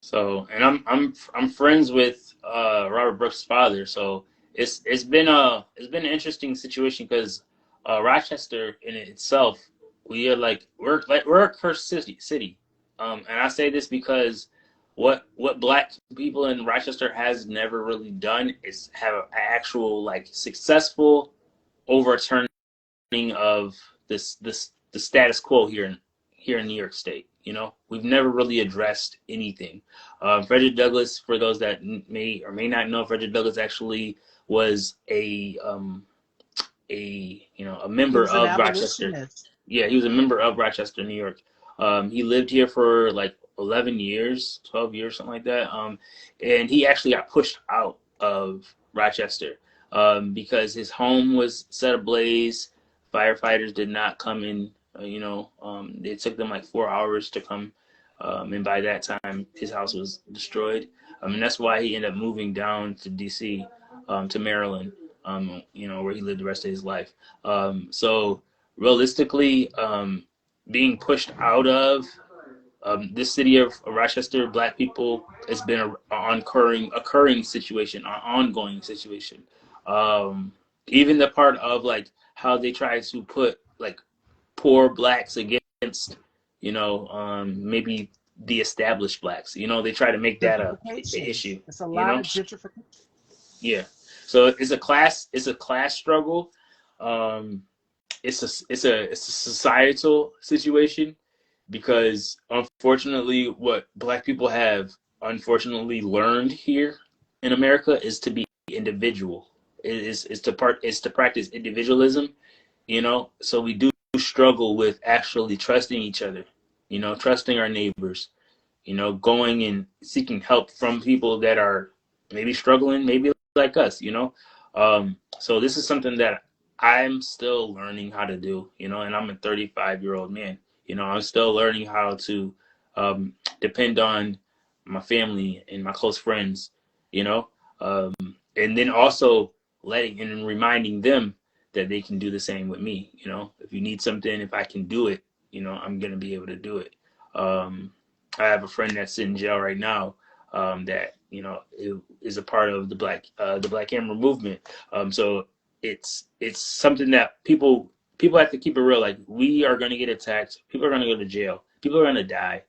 So, and I'm friends with Robert Brooks' father. So it's been an interesting situation because Rochester in itself, we're a cursed city. And I say this because what Black people in Rochester has never really done is have an actual like successful overturning of the status quo here in New York State. We've never really addressed anything. Frederick Douglass, for those that may or may not know, Frederick Douglass actually was a He member was an of Rochester. abolitionist. Yeah, he was a member of Rochester, New York. He lived here for like 11 years, 12 years, something like that. And he actually got pushed out of Rochester because his home was set ablaze. Firefighters did not come in. It took them like 4 hours to come. And by that time, his house was destroyed. And that's why he ended up moving down to D.C., to Maryland, where he lived the rest of his life. So realistically, being pushed out of this city of Rochester, Black people, it's been an occurring situation, an ongoing situation. Even the part of like how they try to put like poor Blacks against, maybe the established Blacks. They try to make that a Gentrification. issue. It's a You lot know, of gentrification. yeah. So it's a class struggle. Um, it's a societal situation because unfortunately what Black people have unfortunately learned here in America is to be individual. Is to practice individualism, so we do struggle with actually trusting each other, trusting our neighbors, going and seeking help from people that are maybe struggling, maybe like us. So this is something that I'm still learning how to do, and I'm a 35-year-old man. I'm still learning how to depend on my family and my close friends, you know, um, and then also letting and reminding them that they can do the same with me. If you need something, if I can do it, I'm gonna be able to do it. Um, I have a friend that's in jail right now that is a part of the Black Hammer movement. So it's something that people have to keep it real. Like, we are going to get attacked. People are going to go to jail. People are going to die.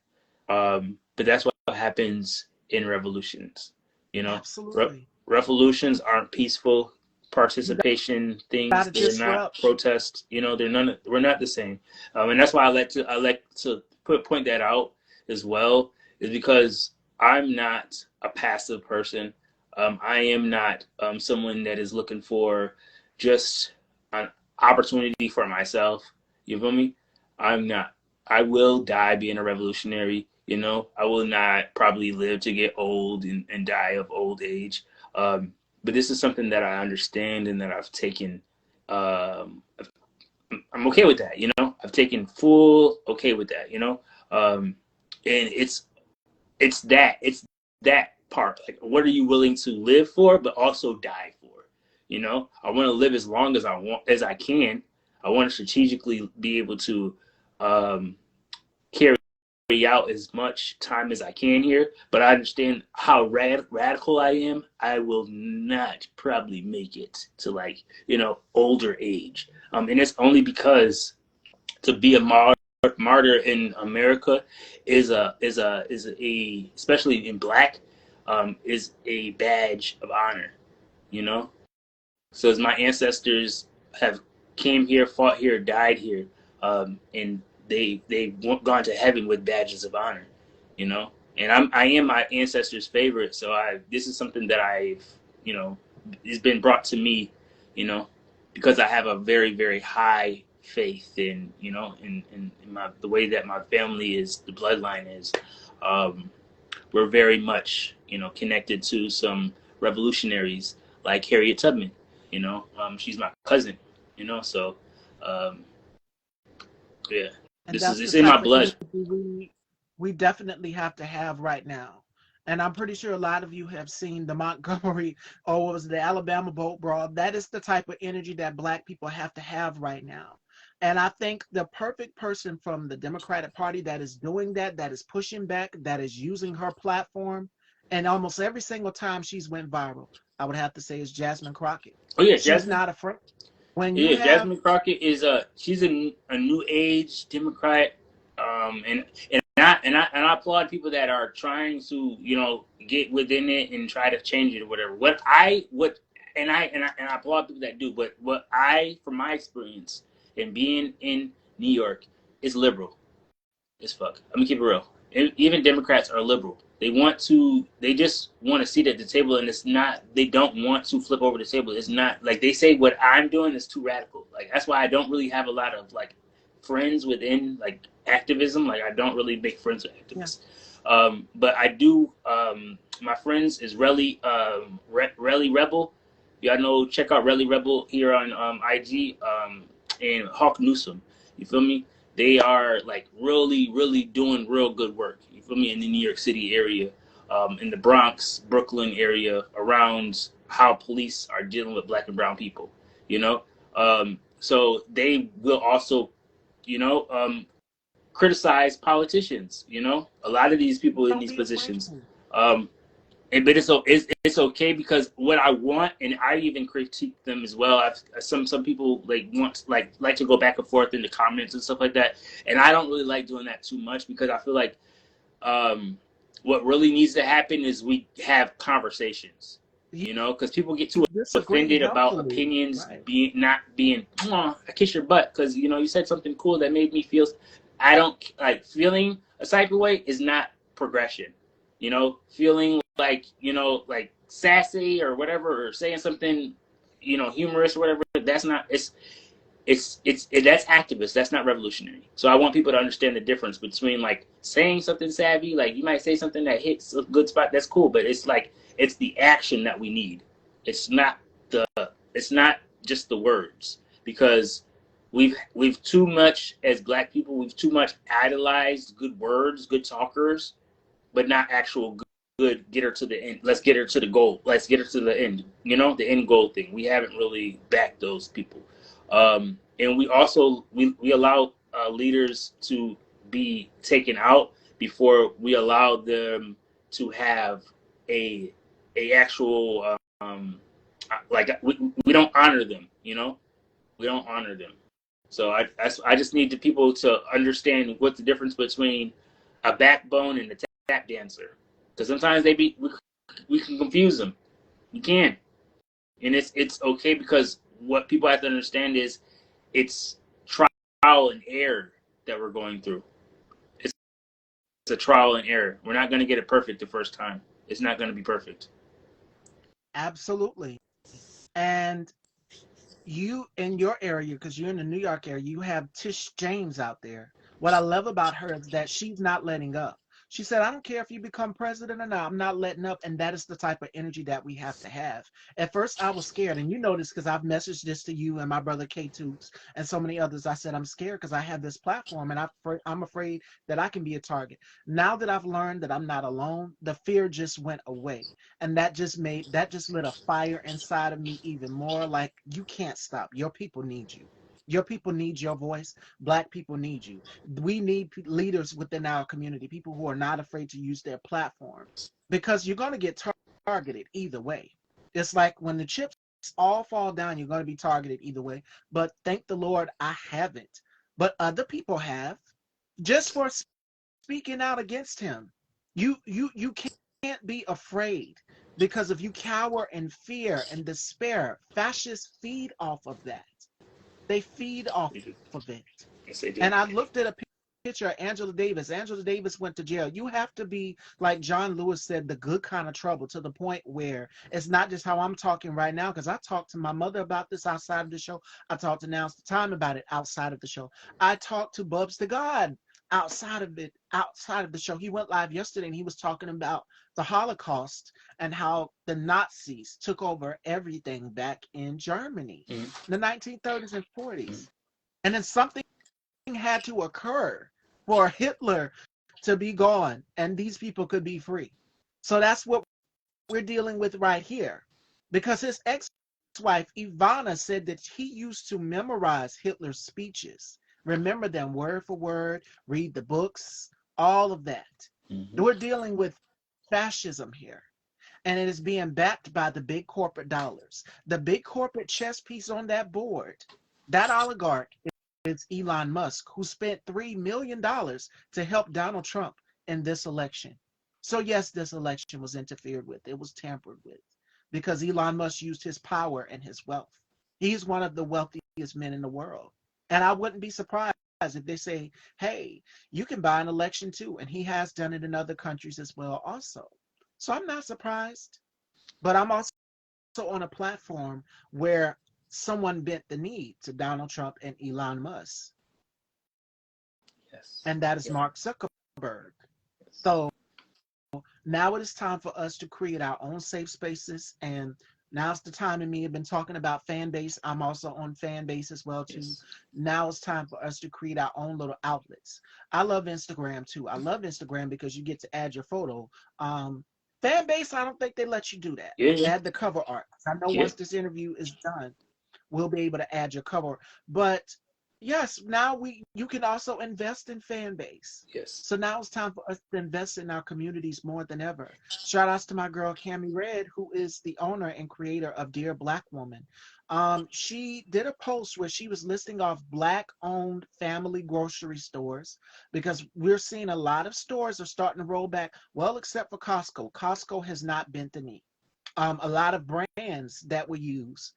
But that's what happens in revolutions. Absolutely. Revolutions aren't peaceful You participation got things. to They're not disrupt. protests. They're none. We're not the same. And that's why I like to point that out as well, is because I'm not a passive person. I am not someone that is looking for just an opportunity for myself. You feel me? I'm not. I will die being a revolutionary. You know, I will not probably live to get old and die of old age. But this is something that I understand and that I've taken. Um, I'm okay with that. You know, I've taken full okay with that. You know, and it's that part. Like, what are you willing to live for, but also die for? You know, I want to live as long as I can. I want to strategically be able to um, carry out as much time as I can here. But I understand how radical I am. I will not probably make it to, like, older age. And it's only because to be a martyr in America is a especially in black, is a badge of honor. You know, so as my ancestors have came here, fought here, died here, and they've gone to heaven with badges of honor. You know, and I am my ancestors' favorite. So this is something that I've you know has been brought to me. You know, because I have a very very high faith in the way that my family is, the bloodline is. Um, we're very much connected to some revolutionaries like Harriet Tubman. She's my cousin. So um, yeah, And this is that's the it's in my type of blood. energy we definitely have to have right now. And I'm pretty sure a lot of you have seen the Montgomery, or what was it, the Alabama boat brawl. That is the type of energy that Black people have to have right now. And I think the perfect person from the Democratic Party that is doing that is pushing back, that is using her platform, and almost every single time she's went viral, I would have to say is Jasmine Crockett. Oh yeah, She's Jasmine. not afraid. When you Yeah, have, Jasmine Crockett is she's a new age Democrat, and I applaud people that are trying to get within it and try to change it or whatever. And I applaud people that do. But what I, from my experience and being in New York, is liberal as fuck. I'm gonna keep it real. Even Democrats are liberal. They just want a seat at the table, and it's not. They don't want to flip over the table. It's not like they say what I'm doing is too radical. Like, that's why I don't really have a lot of like friends within like activism. Like, I don't really make friends with yeah, activists. But I do. My friends is Relly Rebel. Y'all know, check out Relly Rebel here on IG, and Hawk Newsom. You feel me? They are like really, really doing real good work. You feel me? In the New York City area, in the Bronx, Brooklyn area, around how police are dealing with black and brown people. You know, so they will also, you know, um, criticize politicians. A lot of these people in don't these be afraid positions. to. Um, but it's okay, because what I want, and I even critique them as well. Some people like to go back and forth in the comments and stuff like that, and I don't really like doing that too much, because I feel like um, what really needs to happen is we have conversations. You Because people get too disagree offended about healthily, opinions right? being not being. Oh, I kiss your butt because you said something cool that made me feel. I don't like feeling a type of way is not progression. Feeling like sassy or whatever, or saying something, humorous or whatever. That's not. That's activist. That's not revolutionary. So I want people to understand the difference between like saying something savvy, like you might say something that hits a good spot. That's cool, but it's the action that we need. It's not the. It's not just the words, because we've too much, as black people, we've too much idolized good words, good talkers, but not actual good get her to the end. Let's get her to the goal. Let's get her to the end. The end goal thing. We haven't really backed those people, and we also we allow leaders to be taken out before we allow them to have a actual like we don't honor them. We don't honor them. So I just need the people to understand what the difference between a backbone and a tap dancer, because sometimes we can confuse them. We can, and it's okay, because what people have to understand is it's trial and error that we're going through. It's a trial and error. We're not going to get it perfect the first time. It's not going to be perfect. Absolutely. And you in your area, because you're in the New York area, you have Tish James out there. What I love about her is that she's not letting up. She said, I don't care if you become president or not, I'm not letting up. And that is the type of energy that we have to have. At first, I was scared. And you know this because I've messaged this to you and my brother K Toots and so many others. I said, I'm scared because I have this platform and I'm afraid that I can be a target. Now that I've learned that I'm not alone, the fear just went away, and that just lit a fire inside of me even more. Like, you can't stop. Your people need you. Your people need your voice. Black people need you. We need leaders within our community, people who are not afraid to use their platform, because you're going to get targeted either way. It's like when the chips all fall down, you're going to be targeted either way. But thank the Lord I haven't, but other people have, just for speaking out against him. You can't be afraid, because if you cower in fear and despair, fascists feed off of that. They feed off They do. of it. Yes, they do. And I looked at a picture of Angela Davis. Angela Davis went to jail. You have to be, like John Lewis said, the good kind of trouble, to the point where it's not just how I'm talking right now, because I talked to my mother about this outside of the show. I talked to NowsTheTime about it outside of the show. I talked to Bubs the God outside of the show. He went live yesterday and he was talking about the Holocaust and how the Nazis took over everything back in Germany Mm-hmm. in the 1930s and Mm-hmm. 40s. And then something had to occur for Hitler to be gone and these people could be free. So that's what we're dealing with right here. Because his ex-wife, Ivana, said that he used to memorize Hitler's speeches, remember them word for word, read the books, all of that. Mm-hmm. We're dealing with fascism here, and it is being backed by the big corporate dollars. The big corporate chess piece on that board, that oligarch, is Elon Musk, who spent $3 million to help Donald Trump in this election. So yes, this election was interfered with. It was tampered with because Elon Musk used his power and his wealth. He's one of the wealthiest men in the world. And I wouldn't be surprised if they say, hey, you can buy an election too. And he has done it in other countries as well also. So I'm not surprised. But I'm also on a platform where someone bent the knee to Donald Trump and Elon Musk, Yes. and that is Yeah. Mark Zuckerberg. Yes. So now it is time for us to create our own safe spaces. And now's the time. And me have been talking about fan base. I'm also on fan base as well too. Yes. Now it's time for us to create our own little outlets. I love Instagram too. I love Instagram because you get to add your photo. Fan base, I don't think they let you do that. Yeah. Yeah. Add the cover art. I know Yeah. once this interview is done, we'll be able to add your cover. But yes, now you can also invest in fan base. Yes. So now it's time for us to invest in our communities more than ever. Shout outs to my girl Cami Red, who is the owner and creator of Dear Black Woman. She did a post where she was listing off Black-owned family grocery stores, because we're seeing a lot of stores are starting to roll back. Well, except for Costco. Costco has not bent the knee. A lot of brands that we use,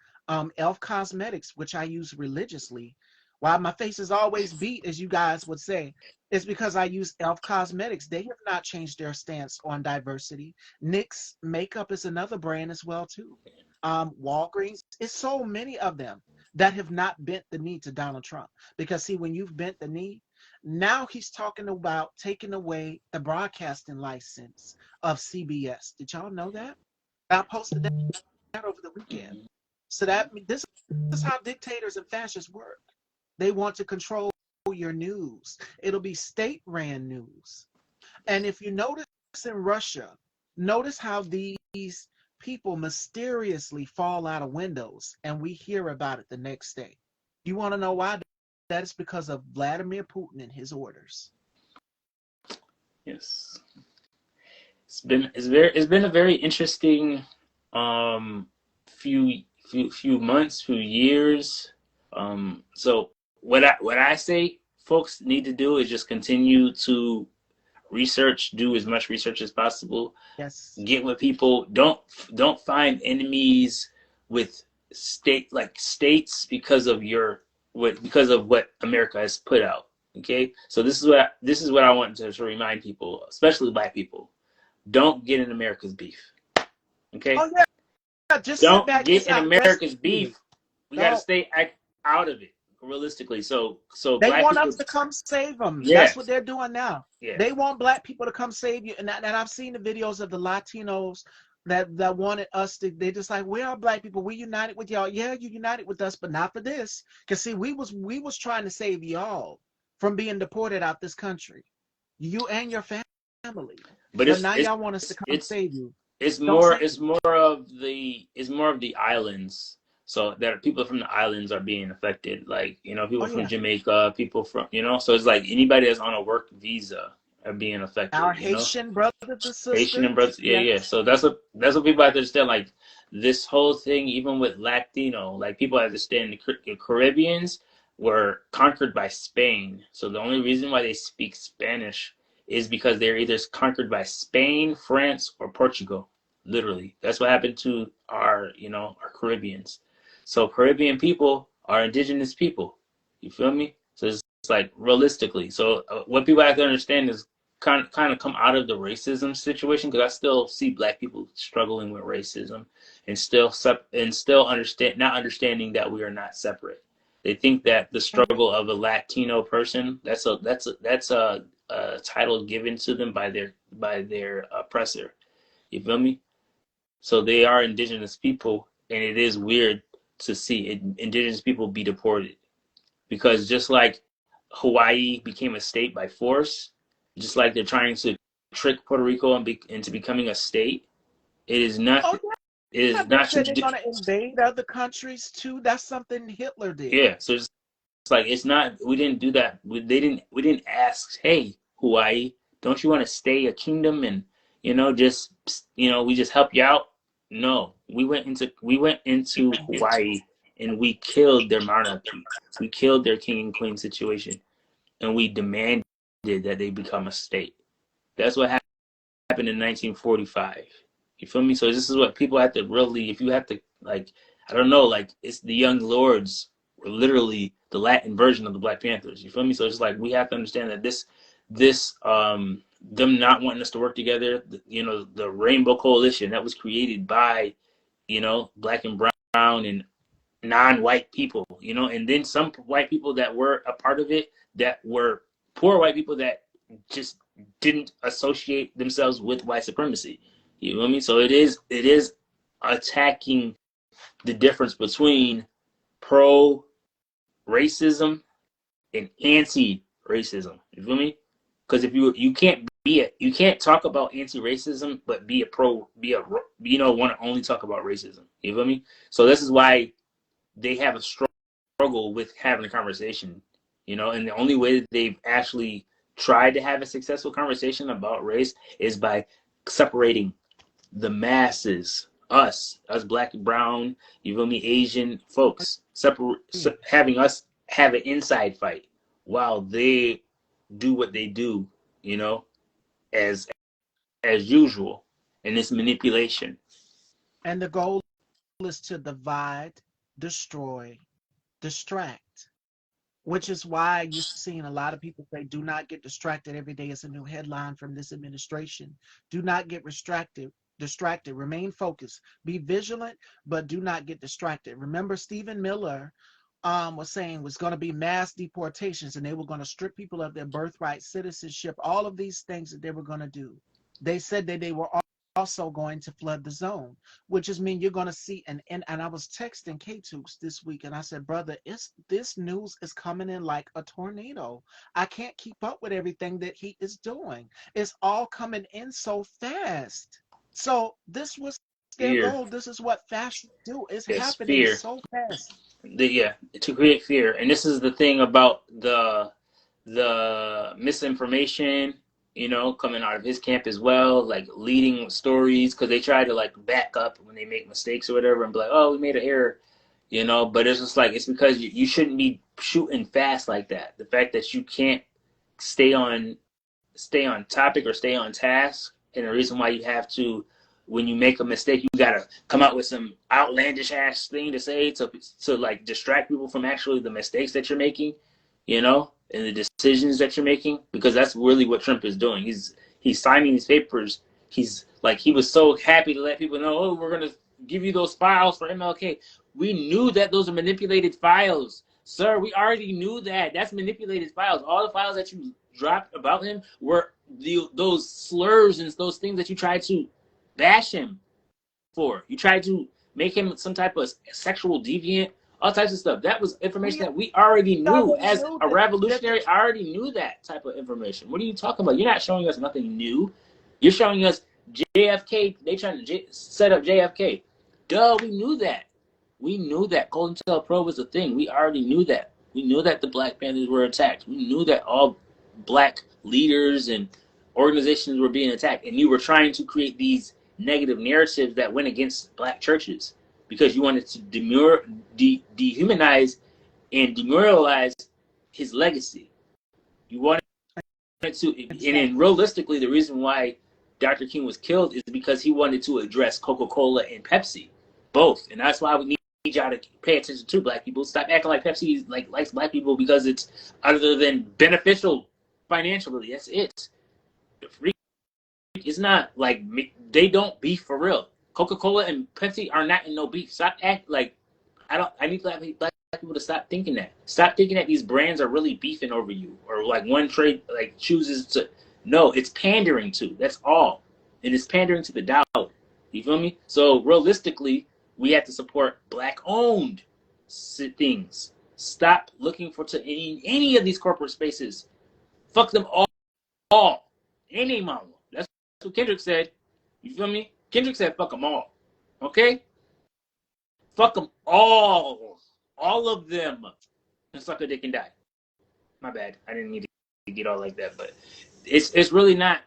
Elf Cosmetics, which I use religiously. Why my face is always beat, as you guys would say, is because I use Elf Cosmetics. They have not changed their stance on diversity. NYX Makeup is another brand as well too. Walgreens, it's so many of them that have not bent the knee to Donald Trump. Because see, when you've bent the knee, now he's talking about taking away the broadcasting license of CBS. Did y'all know that? I posted that over the weekend. Mm-hmm. So that this is how dictators and fascists work. They want to control your news. It'll be state-ran news. And if you notice in Russia, notice how these people mysteriously fall out of windows and we hear about it the next day. You want to know why? That is because of Vladimir Putin and his orders. Yes. It's been a very interesting few months, few years. So what I say folks need to do is just continue to research, do as much research as possible, Yes. get with people. Don't find enemies with states because of what America has put out. Okay, so this is what I want to remind people, especially Black people. Don't get in America's beef. Okay, Oh yeah. Just sit don't back. get It's in not resting America's you. beef we got to No. stay out of it realistically. So They black want people, us to come save them. yeah, That's what they're doing now. yeah. They want black people to come save you. And I've seen the videos of the Latinos that wanted us to. They just like, where are black people? We united with y'all. Yeah, you united with us, but not for this. Cause see, we was trying to save y'all from being deported out this country, you and your family. But But now y'all want us to come it's save you. it's Don't more save it's you. more of the islands. So that people from the islands are being affected, like Oh people from yeah, Jamaica, people from so it's like anybody that's on a work visa are being our affected. Haitian brothers and Haitian and brothers, sisters. yeah, Yes. yeah. So that's what people have to understand. Like this whole thing, even with Latino, like people understand the Caribbeans were conquered by Spain. So the only reason why they speak Spanish is because they're either conquered by Spain, France, or Portugal. Literally, that's what happened to our Caribbeans. So Caribbean people are indigenous people. You feel me? So it's like realistically. So what people have to understand is kind of come out of the racism situation, because I still see black people struggling with racism and still not understanding that we are not separate. They think that the struggle of a Latino person, that's a title given to them by their oppressor. You feel me? So they are indigenous people, and it is weird to see indigenous people be deported, because just like Hawaii became a state by force, just like they're trying to trick Puerto Rico into becoming a state, it is not. Oh It yeah, is they not to said they're do. gonna invade other countries too. That's something Hitler did. Yeah, so it's like it's not. We didn't do that. They didn't. We didn't ask. Hey, Hawaii, don't you want to stay a kingdom and just we just help you out? No, we went into Hawaii and we killed their monarchy. We killed their king and queen situation, and we demanded that they become a state. That's what happened in 1945. You feel me? So this is what people have to really, if you have to, like, I don't know, like, it's the Young Lords were literally the Latin version of the Black Panthers. You feel me? So it's like we have to understand that them not wanting us to work together, the Rainbow Coalition that was created by, black and brown and non-white people, and then some white people that were a part of it that were poor white people that just didn't associate themselves with white supremacy. You know what I mean? So it is attacking the difference between pro racism and anti racism. You feel me? Because if you can't talk about anti racism but want to only talk about racism. You feel me? So this is why they have a struggle with having a conversation, and the only way that they've actually tried to have a successful conversation about race is by separating the masses, us black and brown, you feel me, Asian folks, having us have an inside fight while they do what they do, you know, as as usual, and it's manipulation. And the goal is to divide, destroy, distract, which is why you're seeing a lot of people say, do not get distracted. Every day is a new headline from this administration. Do not get distracted. Remain focused. Be vigilant, but do not get distracted. Remember, Stephen Miller was saying was going to be mass deportations, and they were going to strip people of their birthright, citizenship, all of these things that they were going to do. They said that they were also going to flood the zone, which is mean you're going to see and I was texting K-Tubes this week, and I said, brother, this news is coming in like a tornado. I can't keep up with everything that he is doing. It's all coming in so fast. So this was their Fear. goal. This is what fascists do. It's Yes, happening fear. so fast. Yeah, to create fear. And this is the thing about the misinformation, coming out of his camp as well, like leading stories, because they try to like back up when they make mistakes or whatever and be like, oh, we made an error, but it's just like, it's because you shouldn't be shooting fast like that. The fact that you can't stay on topic or stay on task, and the reason why you have to, when you make a mistake, you gotta come out with some outlandish ass thing to say to like distract people from actually the mistakes that you're making, and the decisions that you're making, because that's really what Trump is doing. He's signing these papers he was so happy to let people know, oh, we're gonna give you those files for MLK. We knew that those are manipulated files, sir. We already knew that. That's manipulated files. All the files that you dropped about him were those slurs and those things that you tried to bash him for. You tried to make him some type of sexual deviant, all types of stuff. That was information that we already knew. already As knew a that revolutionary, I already knew that type of information. What are you talking about? You're not showing us nothing new. You're showing us JFK. They trying to set up JFK. Duh, we knew that. We knew that Golden Tail Pro was a thing. We already knew that. We knew that the Black Panthers were attacked. We knew that all black leaders and organizations were being attacked, and you were trying to create these negative narratives that went against black churches because you wanted to dehumanize and demoralize his legacy. You wanted to, and then realistically, the reason why Dr. King was killed is because he wanted to address Coca-Cola and Pepsi, both, and that's why we need y'all to pay attention to black people. Stop acting like Pepsi likes black people because it's other than beneficial financially. That's it. It's not like they don't beef for real. Coca-Cola and Pepsi are not in no beef. Stop act like I need black people to stop thinking that. Stop thinking that these brands are really beefing over you or like one trade like chooses to. No, it's pandering to. That's all, and it's pandering to the dollar. You feel me? So realistically, we have to support black-owned things. Stop looking for to any of these corporate spaces. Fuck them all. Any mama. That's what Kendrick said. You feel me? Kendrick said fuck them all. Okay? Fuck them all. All of them. And suck a dick and die. My bad. I didn't need to get all like that, but it's really not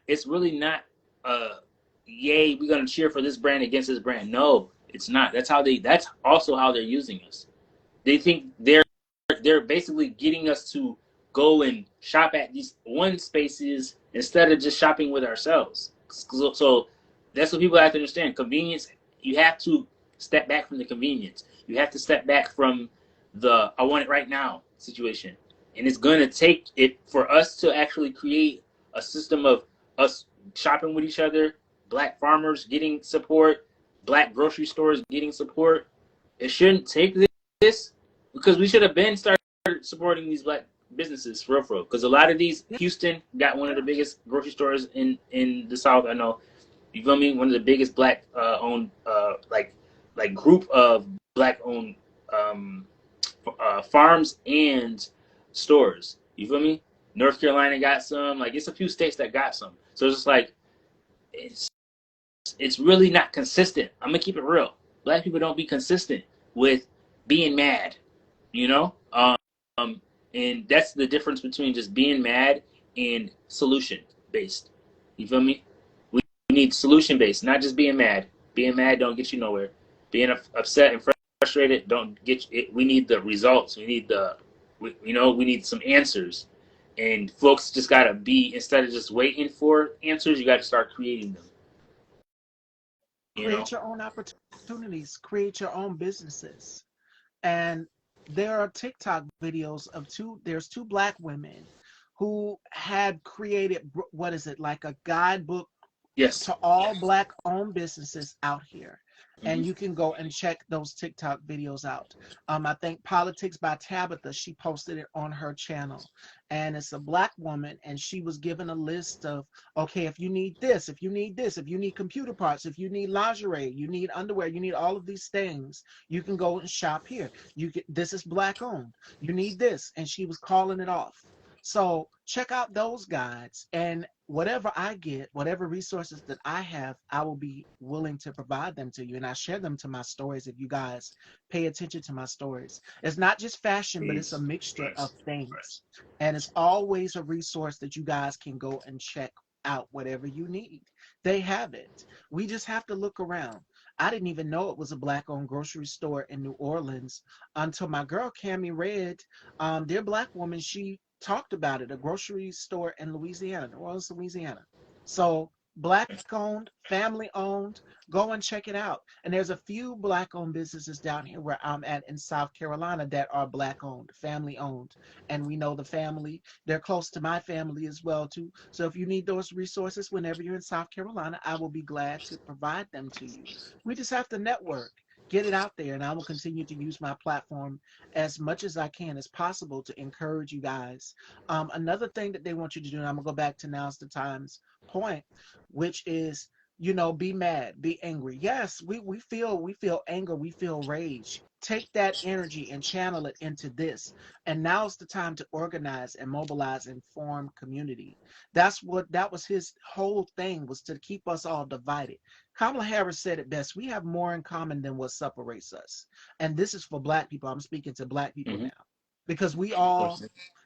yay, we're gonna cheer for this brand against this brand. No, it's not. That's also how they're using us. They think they're basically getting us to go and shop at these one spaces instead of just shopping with ourselves. So that's what people have to understand. Convenience, you have to step back from the convenience. You have to step back from the I want it right now situation. And it's going to take it for us to actually create a system of us shopping with each other, black farmers getting support, black grocery stores getting support. It shouldn't take this because we should have been started supporting these black businesses for real. Because a lot of these, Houston got one of the biggest grocery stores in the South. I know, you feel me? One of the biggest black owned like group of black owned farms and stores. You feel me? North Carolina got some. Like it's a few states that got some. So it's just like it's really not consistent. I'm gonna keep it real. Black people don't be consistent with being mad. You know, and that's the difference between just being mad and solution based. You feel me? We need solution based, not just being mad. Being mad don't get you nowhere. Being upset and frustrated don't get you. We need the results. We need we need some answers. And folks just gotta be, instead of just waiting for answers, you gotta start creating them. Create your own opportunities. Create your own businesses. And there are TikTok videos of there's two black women who had created, what is it, like a guidebook to all black owned businesses out here. And you can go and check those TikTok videos out. I think Politics by Tabitha, she posted it on her channel. And it's a black woman, and she was given a list of, okay, if you need this, if you need this, if you need computer parts, if you need lingerie, you need underwear, you need all of these things, you can go and shop here. This is black owned. You need this. And she was calling it off. So check out those guides, and whatever I get, whatever resources that I have, I will be willing to provide them to you. And I share them to my stories if you guys pay attention to my stories. It's not just fashion, but it's a mixture of things. And it's always a resource that you guys can go and check out whatever you need. They have it. We just have to look around. I didn't even know it was a black-owned grocery store in New Orleans until my girl Cammie Red, their black woman, she talked about it, a grocery store in Louisiana, New Orleans, Louisiana. So Black owned, family owned. Go and check it out. And there's a few black owned businesses down here where I'm at in South Carolina that are black owned, family owned. And we know the family. They're close to my family as well too. So if you need those resources whenever you're in South Carolina, I will be glad to provide them to you. We just have to network, get it out there, and I will continue to use my platform as much as I can as possible to encourage you guys. Another thing that they want you to do, and I'm gonna go back to Now's the Time's point, which is, be mad, be angry. Yes, we feel anger, we feel rage. Take that energy and channel it into this. And now's the time to organize and mobilize and form community. That was his whole thing, was to keep us all divided. Kamala Harris said it best. We have more in common than what separates us. And this is for black people. I'm speaking to black people Mm-hmm. now. Because we all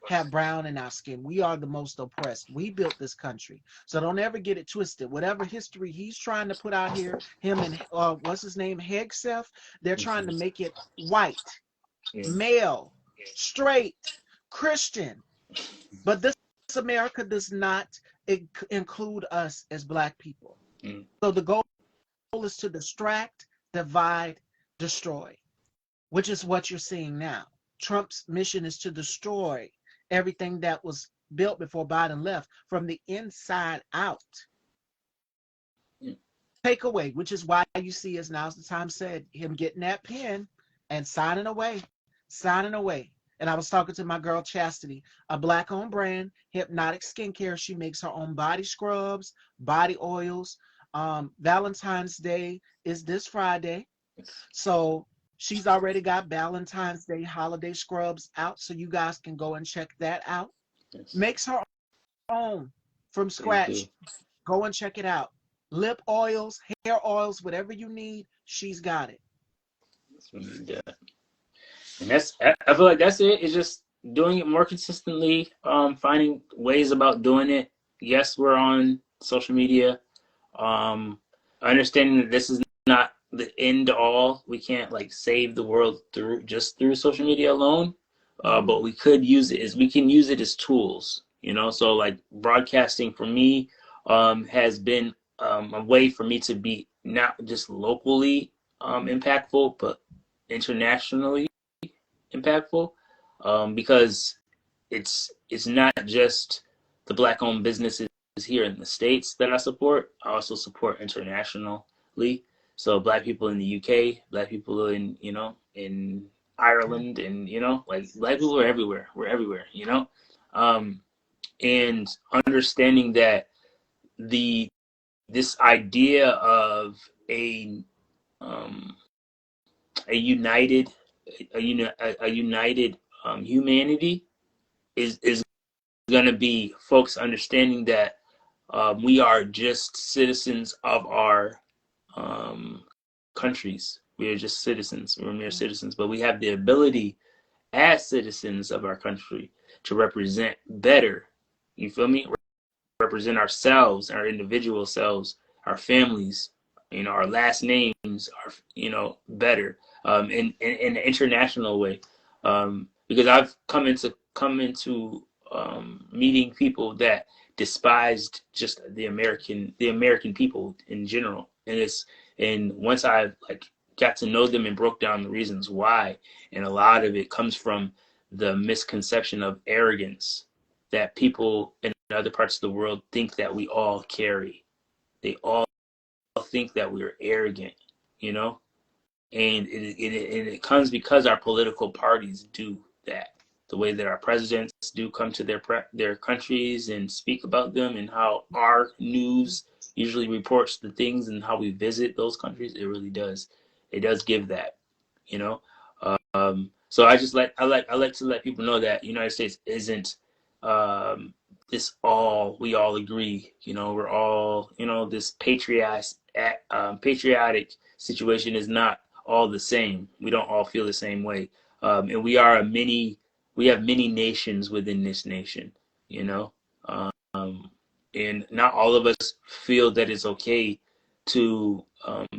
have brown in our skin. We are the most oppressed. We built this country. So don't ever get it twisted. Whatever history he's trying to put out here, him and what's his name, Hegseth, they're trying to make it white, Yeah. male, straight, Christian. But this America does not include us as black people. Mm. So the goal is to distract, divide, destroy, which is what you're seeing now. Trump's mission is to destroy everything that was built before Biden left from the inside out. Mm. Take away, which is why you see, as Now's the Time said, him getting that pen and signing away, signing away. And I was talking to my girl Chastity, a black owned brand, Hypnotic Skincare. She makes her own body scrubs, body oils. Valentine's Day is this Friday. So she's already got Valentine's Day holiday scrubs out. So you guys can go and check that out. Yes. Makes her own from scratch. Go and check it out. Lip oils, hair oils, whatever you need, she's got it. That's what we need that. And I feel like that's it. It's just doing it more consistently, finding ways about doing it. Yes, we're on social media. Understanding that this is not the end all. We can't like save the world through social media alone. But we can use it as tools, So like broadcasting for me, has been a way for me to be not just locally impactful, but internationally impactful, because it's not just the black owned businesses here in the States that I support. I also support internationally. So black people in the UK, black people in Ireland, and like black people are everywhere. We're everywhere, um, and understanding that the this idea of a um, a united humanity is going to be folks understanding that we are just citizens of our um, countries. We are just citizens. We're mere citizens, but we have the ability as citizens of our country to represent better. You feel me? Represent ourselves, our individual selves, our families, our last names are, better, in an international way. Because I've come into meeting people that despised just the American people in general, and once I like got to know them and broke down the reasons why, and a lot of it comes from the misconception of arrogance that people in other parts of the world think that we all carry. They all think that we're arrogant, you know? And it comes because our political parties do that. The way that our presidents do come to their countries and speak about them, and how our news usually reports the things and how we visit those countries, it really does. It does give that, you know. So I like to let people know that the United States isn't um, this all we all agree. We're all this patriotic situation is not all the same. We don't all feel the same way, and we have many nations within this nation. You know, um, and not all of us feel that it's okay to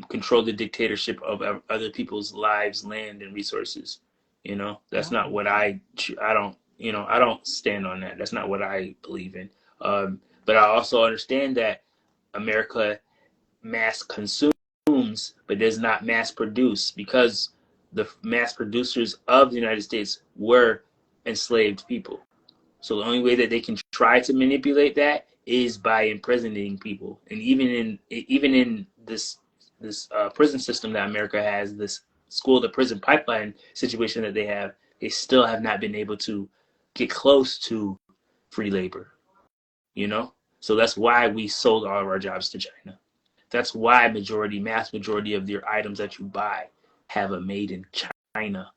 control the dictatorship of other people's lives, land, and resources. That's No. not what I don't stand on that. That's not what I believe in. But I also understand that America mass consumes, but does not mass produce, because the mass producers of the United States were enslaved people. So the only way that they can try to manipulate that is by imprisoning people. And even in this prison system that America has, this school to prison pipeline situation that they have, they still have not been able to get close to free labor. You know, so that's why we sold all of our jobs to China. That's why mass majority of your items that you buy have a made in China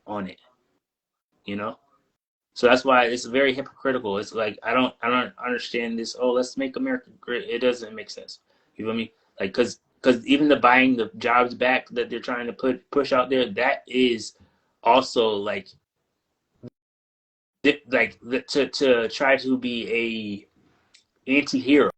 on it. You know, so that's why it's very hypocritical. It's like I don't understand this. Oh, let's make America great. It doesn't make sense. You feel me? Like because even the buying the jobs back that they're trying to push out there, that is also like to try to be a anti-hero.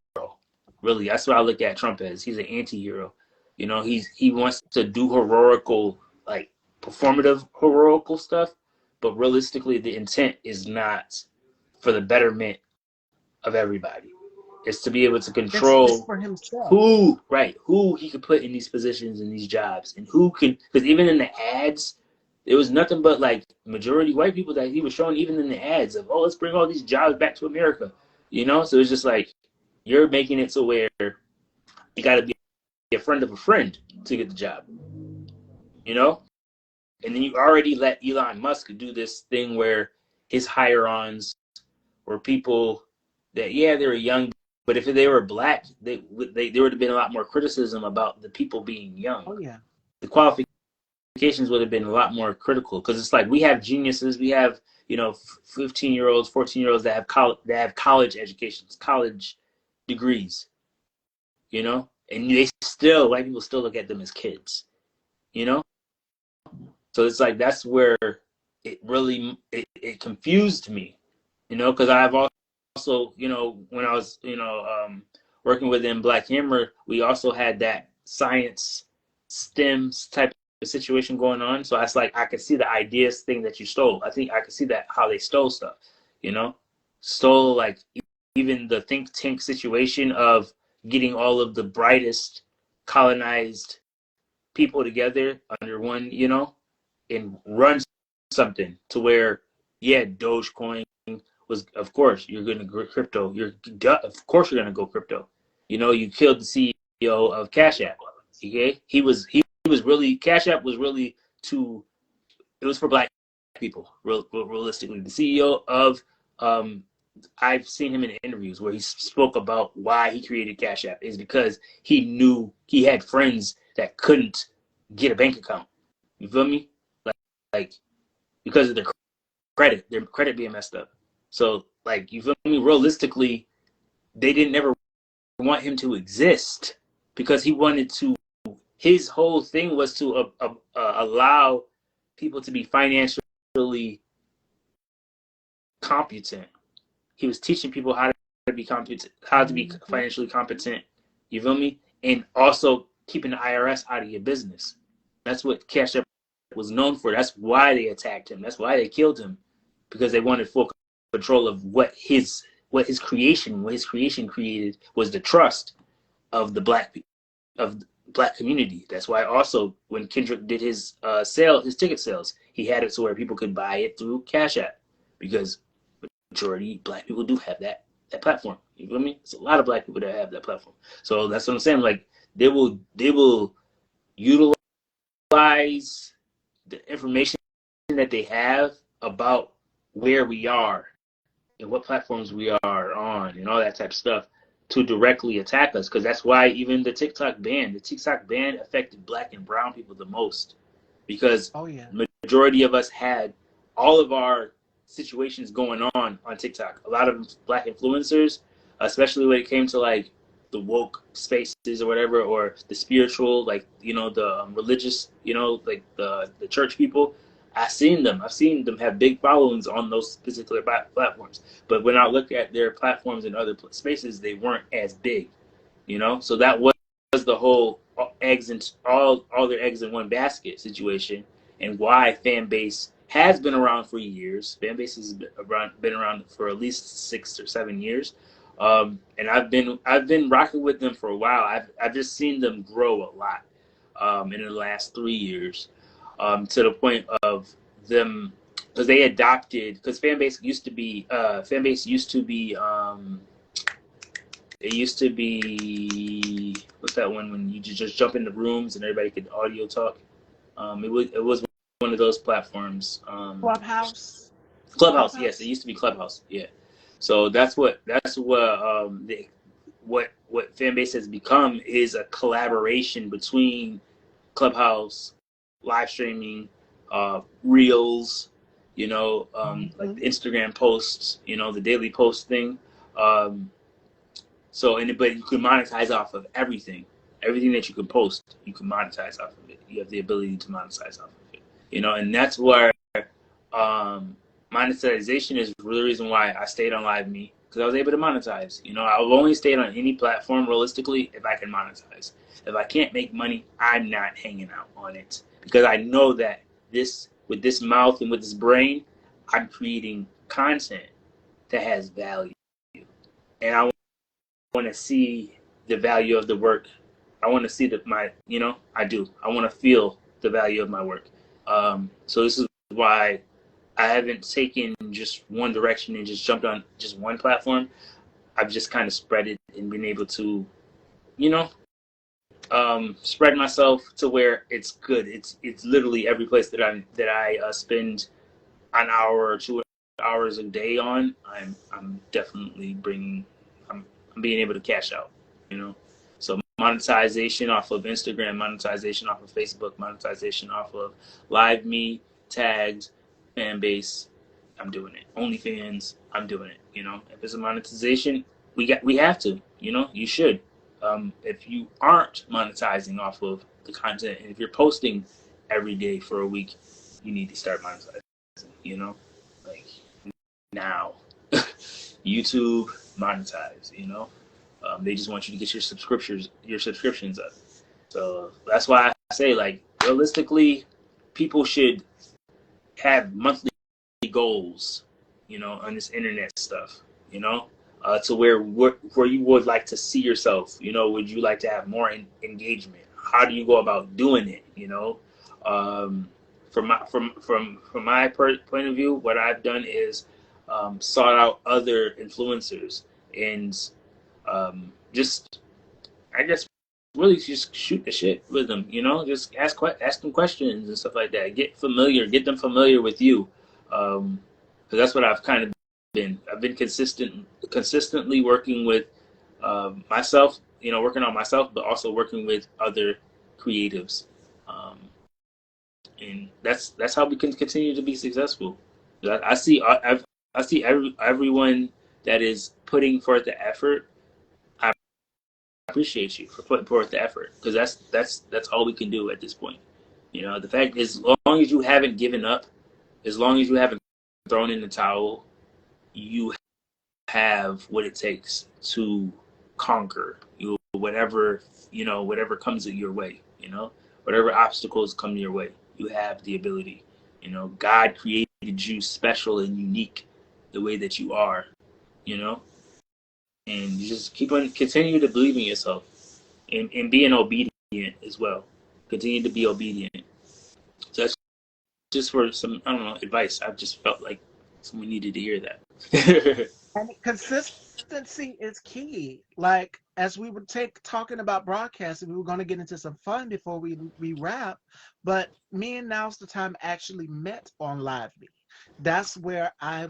Really, that's what I look at Trump as. He's an anti-hero. You know, he wants to do heroical, like performative heroical stuff, but realistically the intent is not for the betterment of everybody. It's to be able to It's control for himself. who he could put in these positions in these jobs, and who can, because even in the ads it was nothing but like majority white people that he was showing, even in the ads of, oh, let's bring all these jobs back to America. You know, so it's just like you're making it to where you got to be a friend of a friend to get the job. You know, and then you already let Elon Musk do this thing where his hire-ons were people that, yeah, they were young, but if they were black, there would have been a lot more criticism about the people being young. Oh yeah. The qualifications would have been a lot more critical, because it's like we have geniuses, we have 15-year-olds, 14-year-olds that have college educations, college degrees, and white people still look at them as kids, you know. So it's like that's where it really it confused me, because I've also, when I was, working within Black Hammer, we also had that science STEM type of situation going on. So it's like I could see the ideas thing that you stole. I think I could see that how they stole stuff, stole like even the think tank situation of getting all of the brightest colonized people together under one, and run something to where, yeah, Dogecoin was, of course, you're going to go crypto. Of course, you're going to go crypto. You killed the CEO of Cash App. Okay, he was really, Cash App was really it was for black people. Realistically, the CEO of, I've seen him in interviews where he spoke about why he created Cash App is because he knew he had friends that couldn't get a bank account. You feel me? Like because of their credit being messed up. So, like, you feel me? Realistically, they didn't ever want him to exist because he wanted to. His whole thing was to allow people to be financially competent. He was teaching people how to be competent, how to be financially competent. You feel me? And also keeping the IRS out of your business. That's what Cash App was known for. That's why they attacked him. That's why they killed him, because they wanted full control of what his creation created was the trust of the black community. That's why also when Kendrick did his ticket sales, he had it so where people could buy it through Cash App, because majority black people do have that platform. You feel me? It's a lot of black people that have that platform. So that's what I'm saying. Like they will utilize the information that they have about where we are and what platforms we are on and all that type of stuff to directly attack us. Because that's why even the TikTok ban affected black and brown people the most, because majority of us had all of our situations going on TikTok. A lot of black influencers, especially when it came to like the woke spaces or whatever, or the spiritual, like, the religious, like the church people. I've seen them have big followings on those particular platforms. But when I look at their platforms in other spaces, they weren't as big, So that was the whole all their eggs in one basket situation, and why fan base has been around for years. Fan base has been around for at least 6 or 7 years. And I've been rocking with them for a while. I've just seen them grow a lot in the last 3 years, to the point of them, because they adopted, because fan base used to be it used to be, what's that one when you just jump into rooms and everybody could audio talk. It was one of those platforms. Clubhouse. Clubhouse, yes, it Clubhouse. used to be Clubhouse. Yeah, so what Fanbase has become is a collaboration between Clubhouse, live streaming, reels, like Hmm. the Instagram posts, the daily post thing. Um, but you can monetize off of everything. Everything that you can post, you can monetize off of it. You have the ability to monetize off of it. And that's where um, monetization is really the reason why I stayed on LiveMe, because I was able to monetize. I've only stayed on any platform realistically if I can monetize. If I can't make money, I'm not hanging out on it, because I know that with this mouth and with this brain, I'm creating content that has value, and I want to see the value of the work. I want to see I do. I want to feel the value of my work. So this is why I haven't taken just one direction and just jumped on just one platform. I've just kind of spread it and been able to, you know, spread myself to where it's good. It's literally every place that I spend an hour or 2 hours a day on. I'm definitely bringing. I'm being able to cash out. So monetization off of Instagram, monetization off of Facebook, monetization off of Live Me, tags, fan base. I'm doing it. OnlyFans, I'm doing it. If it's a monetization, we have to. You should. If you aren't monetizing off of the content, and if you're posting every day for a week, you need to start monetizing. Like now, YouTube monetize. They just want you to get your subscriptions up. So that's why I say, like, realistically, people should have monthly goals, on this internet stuff, to where you would like to see yourself. Would you like to have more engagement? How do you go about doing it? Um, from my point of view, what I've done is sought out other influencers and just, I guess, really just shoot the shit with them. Just ask them questions and stuff like that. Get them familiar with you, because that's what I've kind of been. I've been consistently working with myself. Working on myself, but also working with other creatives, and that's how we can continue to be successful. I see everyone that is putting forth the effort. I appreciate you for putting forth the effort, because that's all we can do at this point. The fact is, as long as you haven't given up, as long as you haven't thrown in the towel, you have what it takes to conquer whatever comes your way. Whatever obstacles come your way, you have the ability. God created you special and unique the way that you are. You know, and you just continue to believe in yourself, and being obedient as well. Continue to be obedient. So that's just for some, I don't know, advice. I've just felt like someone needed to hear that. And consistency is key. Like as we were talking about broadcasting, we were going to get into some fun before we wrap. But me and Now's the Time actually met on LiveMe. That's where I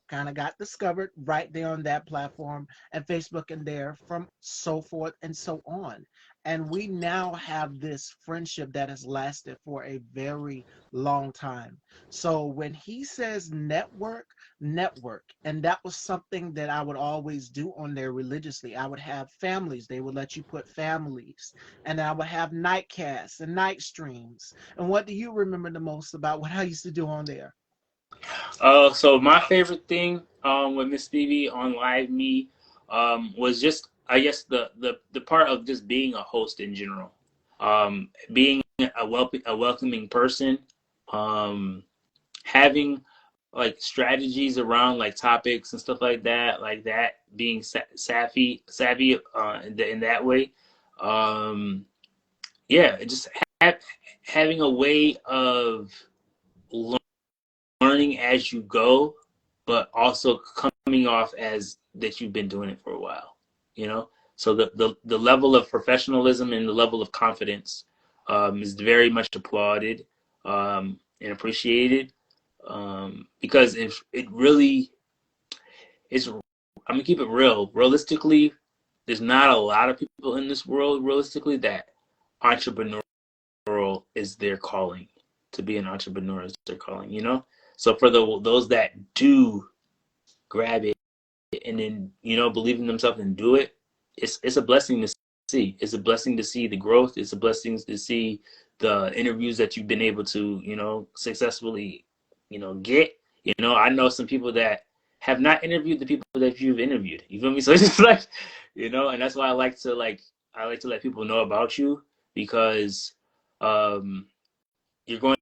kind of got discovered right there on that platform and Facebook and there from so forth and so on. And we now have this friendship that has lasted for a very long time. So when he says network, and that was something that I would always do on there religiously. I would have families, they would let you put families, and I would have nightcasts and night streams. And what do you remember the most about what I used to do on there? So my favorite thing with Miss Stevie on Live Me was just, I guess, the part of just being a host in general, being a welcoming person, um, having like strategies around like topics and stuff like that, being savvy in that way. Um, yeah, just having a way of learning as you go, but also coming off as that you've been doing it for a while, you know? So the level of professionalism and the level of confidence is very much applauded and appreciated because if it really is, I'm gonna keep it real. Realistically, there's not a lot of people in this world, realistically, that entrepreneurial is their calling. To be an entrepreneur is their calling, you know? So for those that do grab it and then, believe in themselves and do it, it's a blessing to see. It's a blessing to see the growth. It's a blessing to see the interviews that you've been able to, successfully, get. I know some people that have not interviewed the people that you've interviewed. You feel me? So it's just like, and that's why I like to let people know about you because um, you're going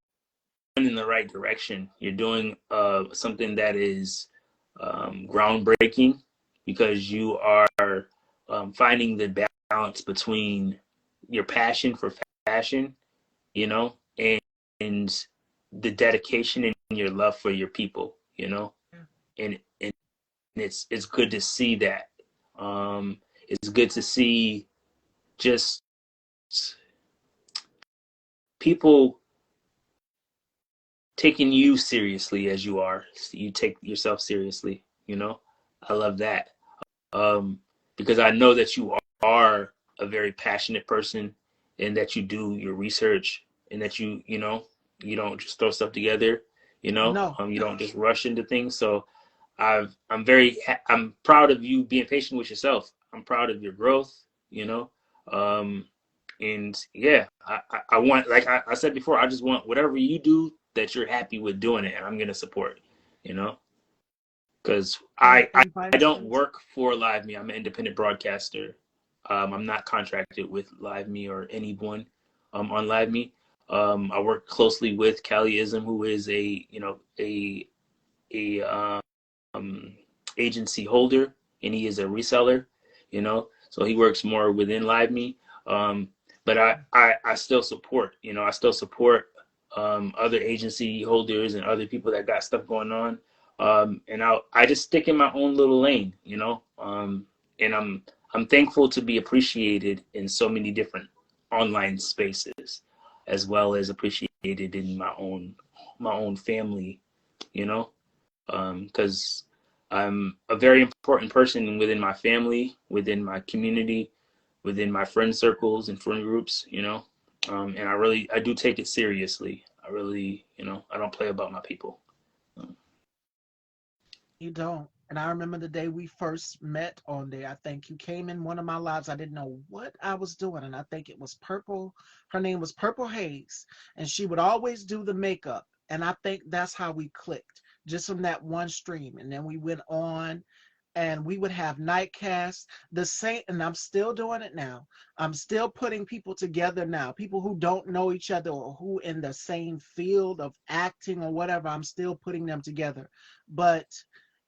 in the right direction. You're doing something that is groundbreaking because you are finding the balance between your passion for fashion, and, and the dedication and your love for your people, and it's good to see that. It's good to see just people taking you seriously as you are. You take yourself seriously, I love that. Um, because I know that you are a very passionate person and that you do your research and that you don't just throw stuff together, No. you don't just rush into things. So I'm proud of you being patient with yourself. I'm proud of your growth, um, and yeah, I want, like I said before, I just want whatever you do that you're happy with doing it, and I'm gonna support, you know, because Well, and I vice don't versa. work for Live Me. I'm an independent broadcaster. I'm not contracted with Live Me or anyone on Live Me. I work closely with Caliism, who is a agency holder, and he is a reseller. So he works more within Live Me. Um, but I still support. I still support other agency holders and other people that got stuff going on. And I just stick in my own little lane. And I'm thankful to be appreciated in so many different online spaces, as well as appreciated in my own family. You know, because I'm a very important person within my family, within my community, within my friend circles and friend groups, and I do take it seriously. I really, I don't play about my people. You don't. And I remember the day we first met on there. I think you came in one of my lives. I didn't know what I was doing. And I think it was Purple. Her name was Purple Hayes. And she would always do the makeup. And I think that's how we clicked, just from that one stream. And then we went on and we would have nightcasts. The same, and I'm still doing it now. I'm still putting people together now. People who don't know each other or who in the same field of acting or whatever, I'm still putting them together. But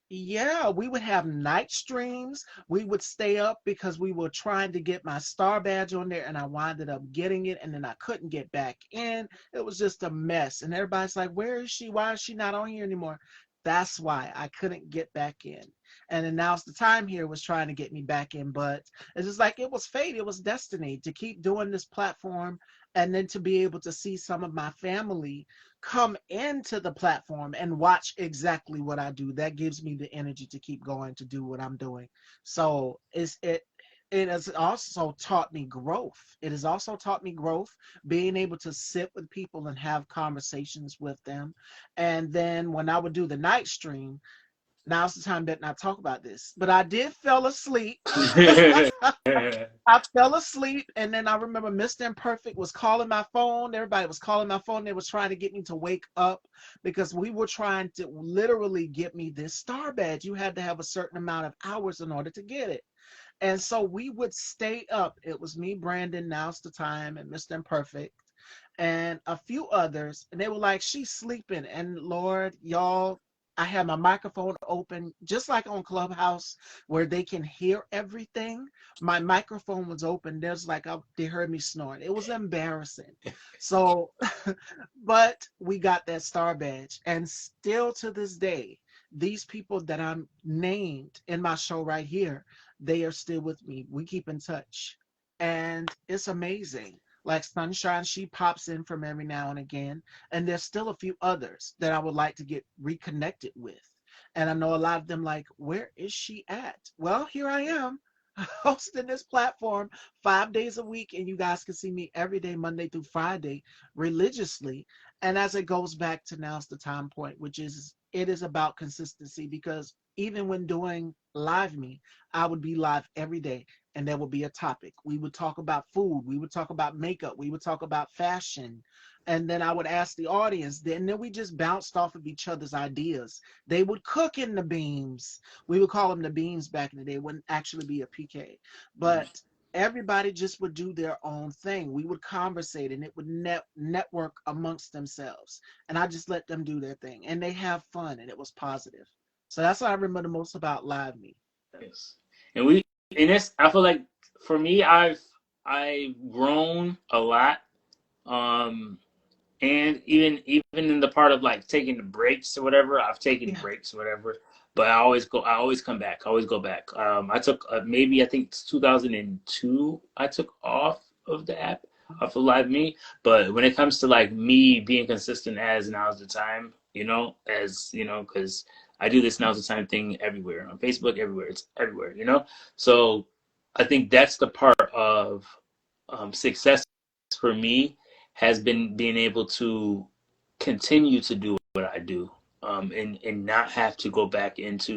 yeah, we would have night streams. We would stay up because we were trying to get my star badge on there, and I winded up getting it, and then I couldn't get back in. It was just a mess. And everybody's like, where is she? Why is she not on here anymore? That's why I couldn't get back in. And then now's the time here was trying to get me back in, but it's just like it was fate, it was destiny to keep doing this platform and then to be able to see some of my family come into the platform and watch exactly what I do. That gives me the energy to keep going to do what I'm doing. So it has also taught me growth. It has also taught me growth, being able to sit with people and have conversations with them. And then when I would do the night stream, now's the time that not talk about this, but I did fell asleep. I fell asleep, and then I remember Mr. Imperfect was calling my phone. Everybody was calling my phone. They was trying to get me to wake up because we were trying to literally get me this star badge. You had to have a certain amount of hours in order to get it. And so we would stay up. It was me, Brandon, Now's the Time, and Mr. Imperfect, and a few others. And they were like, she's sleeping. And Lord, y'all, I had my microphone open, just like on Clubhouse, where they can hear everything. My microphone was open. There's like they heard me snoring. It was embarrassing. So, but we got that star badge, and still to this day, these people that I'm named in my show right here, they are still with me. We keep in touch, and it's amazing. Like Sunshine, she pops in from every now and again, and there's still a few others that I would like to get reconnected with. And I know a lot of them like, where is she at? Well, here I am hosting this platform 5 days a week, and you guys can see me every day, Monday through Friday, religiously. And as it goes back to now's the time point, which is it is about consistency, because even when doing live me, I would be live every day and there would be a topic. We would talk about food, we would talk about makeup, we would talk about fashion, and then I would ask the audience. Then we just bounced off of each other's ideas. They would cook in the beams. We would call them the beams back in the day. It wouldn't actually be a PK, but everybody just would do their own thing. We would conversate, and it would network amongst themselves. And I just let them do their thing, and they have fun, and it was positive. So that's what I remember the most about Live Me. Yes. And this, I feel like for me, I've grown a lot. Um, and even in the part of like taking the breaks or whatever, I've taken Yeah. breaks or whatever, but I always come back. I always go back. I took maybe I think it's 2002. I took off of the app, off of Live Me. But when it comes to like me being consistent as Now's the Time, as because I do this Now's the Time thing everywhere on Facebook, everywhere. It's everywhere. So I think that's the part of success for me has been being able to continue to do what I do, and not have to go backwards.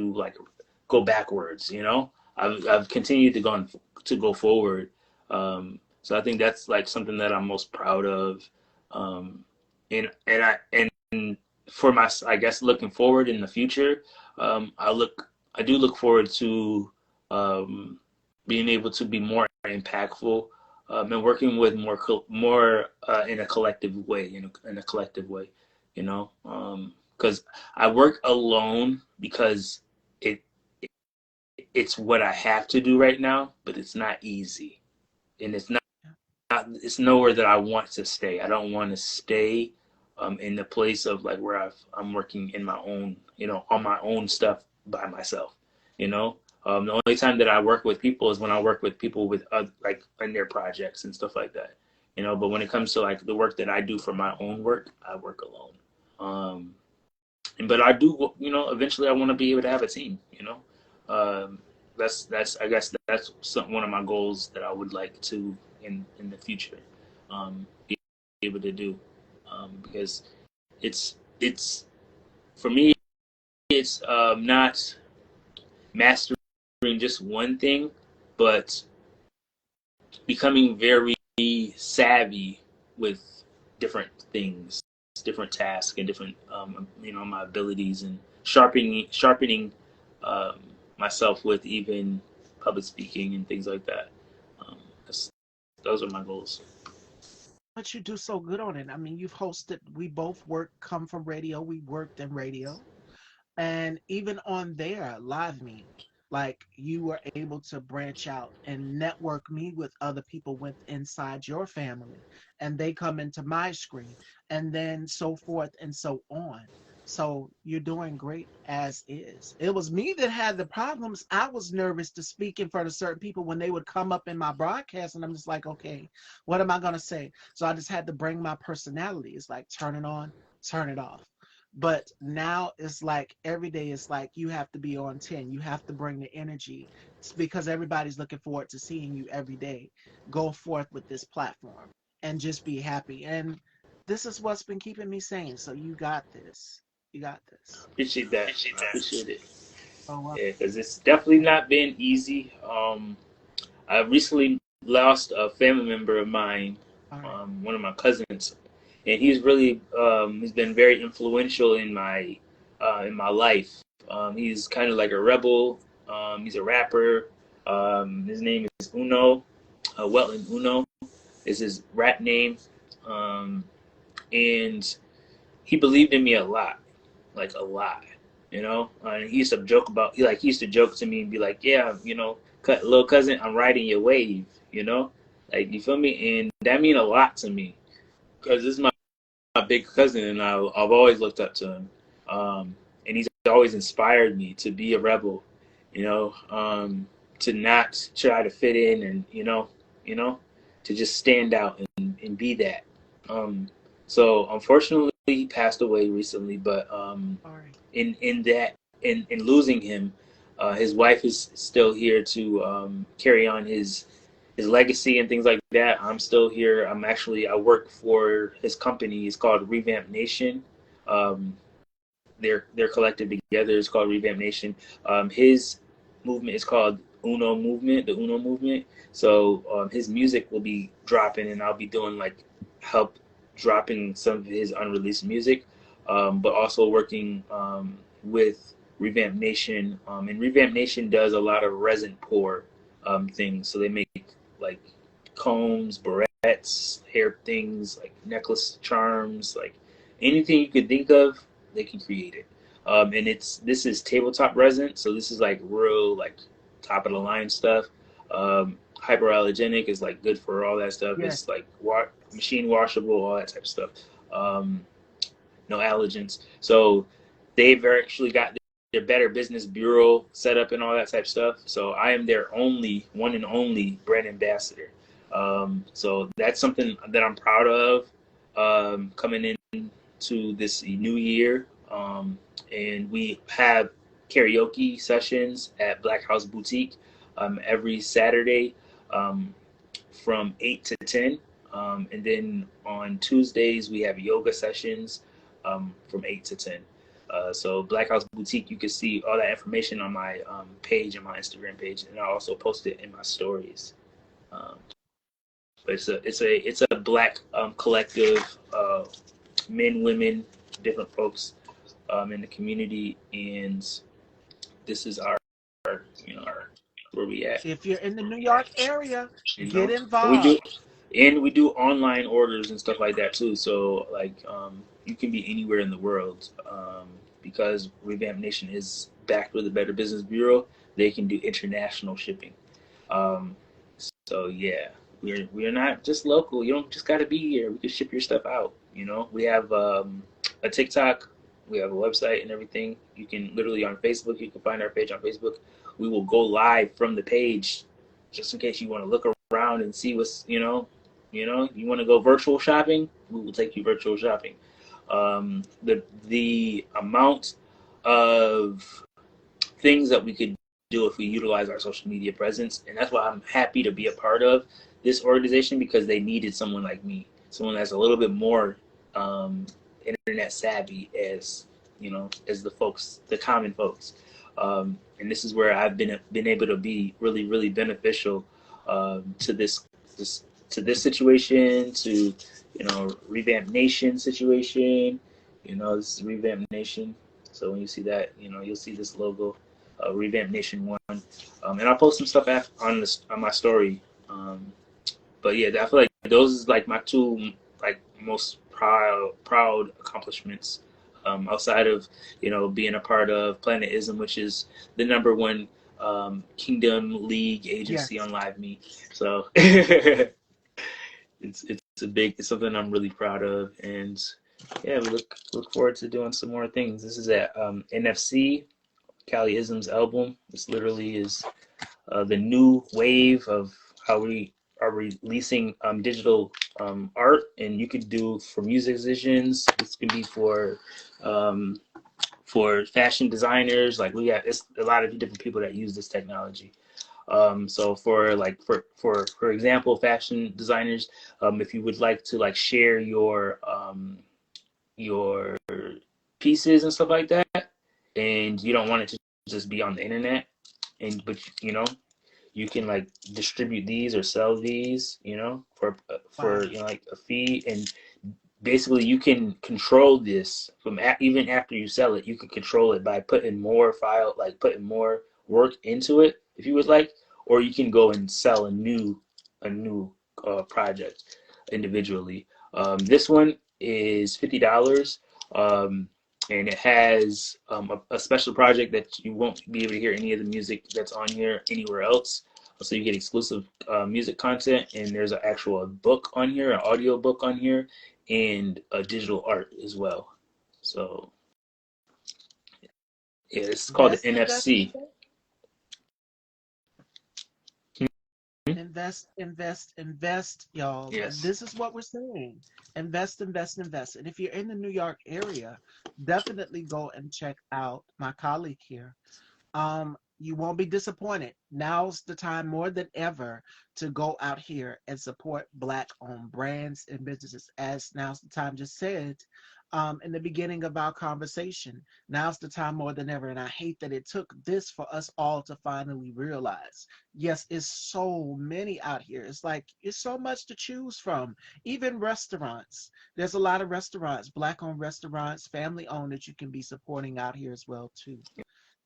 I've continued to go forward. So I think that's like something that I'm most proud of. And for my, I guess, looking forward in the future, I do look forward to um, being able to be more impactful, and working with more in a collective way, in a collective way, because I work alone because it it's what I have to do right now, but it's not easy, and it's nowhere that I want to stay. I don't want to stay in the place of like where I'm working in my own, on my own stuff by myself. The only time that I work with people is when I work with people with like in their projects and stuff like that. But when it comes to like the work that I do for my own work, I work alone. Um, but I do, eventually I want to be able to have a team. Um, that's I guess that's one of my goals that I would like to in the future, be able to do, because it's for me it's not mastering just one thing, but becoming very savvy with different things, different tasks, and different my abilities, and sharpening um, myself with even public speaking and things like that. Um, those are my goals. But you do so good on it. I mean, you've hosted, we both come from radio, we worked in radio. And even on there, Live Me, like you were able to branch out and network me with other people with inside your family, and they come into my screen, and then so forth and so on. So you're doing great as is. It was me that had the problems. I was nervous to speak in front of certain people when they would come up in my broadcast, and I'm just like, okay, what am I gonna say? So I just had to bring my personality. It's like turn it on, turn it off. But now it's like every day it's like you have to be on 10. You have to bring the energy. It's because everybody's looking forward to seeing you every day. Go forth with this platform and just be happy. And this is what's been keeping me sane. So you got this. You got this. Appreciate that. I appreciate it. Oh, well. Yeah, because it's definitely not been easy. I recently lost a family member of mine, All right. one of my cousins, and he's been very influential in my life. He's kind of like a rebel. He's a rapper. His name is Uno, Wetland Uno is his rap name, and he believed in me a lot, like a lot. you know. And he used to joke about he used to joke to me and be like, yeah, you know, little cousin, I'm riding your wave, you know, like you feel me, and that mean a lot to me because this is my big cousin, and I've always looked up to him, and he's always inspired me to be a rebel, you know, to not try to fit in, and you know, to just stand out and be that. Um, so unfortunately, he passed away recently, but Sorry. in that in losing him, his wife is still here to carry on his legacy and things like that. I'm still here. I work for his company. It's called Revamp Nation. Um, they're collected together. It's called Revamp Nation. His movement is called Uno Movement, the Uno Movement. So his music will be dropping, and I'll be doing like help dropping some of his unreleased music, but also working with Revamp Nation. And Revamp Nation does a lot of resin pour things. So they make like combs, barrettes, hair things, like necklace charms, like anything you could think of, they can create it. And this is tabletop resin, so this is like real like top of the line stuff. Hyperallergenic is like good for all that stuff. Yes. It's like machine washable, all that type of stuff. Um, no allergens. So they've actually got their Better Business Bureau set up and all that type of stuff. So I am their only one and only brand ambassador. So that's something that I'm proud of coming into this new year. And we have karaoke sessions at Black House Boutique every Saturday um, from 8 to 10. And then on Tuesdays, we have yoga sessions from 8 to 10. So Black House Boutique, you can see all that information on my page, on my Instagram page, and I also post it in my stories. Um, but it's a black collective, men, women, different folks in the community, and this is our you know our where we at. So if you're in the New York area, You get know, and we involved. do and we do online orders and stuff like that too. So like you can be anywhere in the world because Revamp Nation is backed with a Better Business Bureau. They can do international shipping. Um, so yeah, we're not just local. You don't just got to be here. We can ship your stuff out. You know, we have a TikTok, we have a website and everything. You can literally on Facebook. You can find our page on Facebook. We will go live from the page, just in case you want to look around and see what's you want to go virtual shopping. We will take you virtual shopping. The amount of things that we could do if we utilize our social media presence. And that's why I'm happy to be a part of this organization because they needed someone like me, someone that's a little bit more internet savvy as as the common folks. And this is where I've been able to be really, really beneficial to this situation, to Revamp Nation situation. This is Revamp Nation. So when you see that, you'll see this logo, Revamp Nation One, and I'll post some stuff on my story. But yeah, I feel like those is like my two like most proud accomplishments outside of being a part of Planetism, which is the number one Kingdom League agency Yes. on Live Me. So it's something I'm really proud of, and yeah, we look forward to doing some more things. This is at NFC Caliism's album. This literally is the new wave of how we are releasing digital art, and you could do for musicians. This could be um, for fashion designers. Like it's a lot of different people that use this technology. So for example, fashion designers, if you would like to like share your pieces and stuff like that, and you don't want it to just be on the internet, but you can like distribute these or sell these, for Wow. like a fee, and basically you can control this even after you sell it. You can control it by putting more work into it if you would like, or you can go and sell a new project individually. This one is $50. Um, and it has a special project that you won't be able to hear any of the music that's on here anywhere else. So you get exclusive music content, and there's an actual book on here, an audio book on here, and a digital art as well. So yeah, it's called the Invest, invest, NFC. invest. Invest, invest, invest, y'all. Yes. This is what we're saying. Invest, invest, invest. And if you're in the New York area, definitely go and check out my colleague here. You won't be disappointed. Now's the time more than ever to go out here and support Black-owned brands and businesses. As Now's the Time just said in the beginning of our conversation, now's the time more than ever. And I hate that it took this for us all to finally realize. Yes, it's so many out here. It's like it's so much to choose from. Even restaurants. There's a lot of restaurants, Black-owned restaurants, family-owned that you can be supporting out here as well too.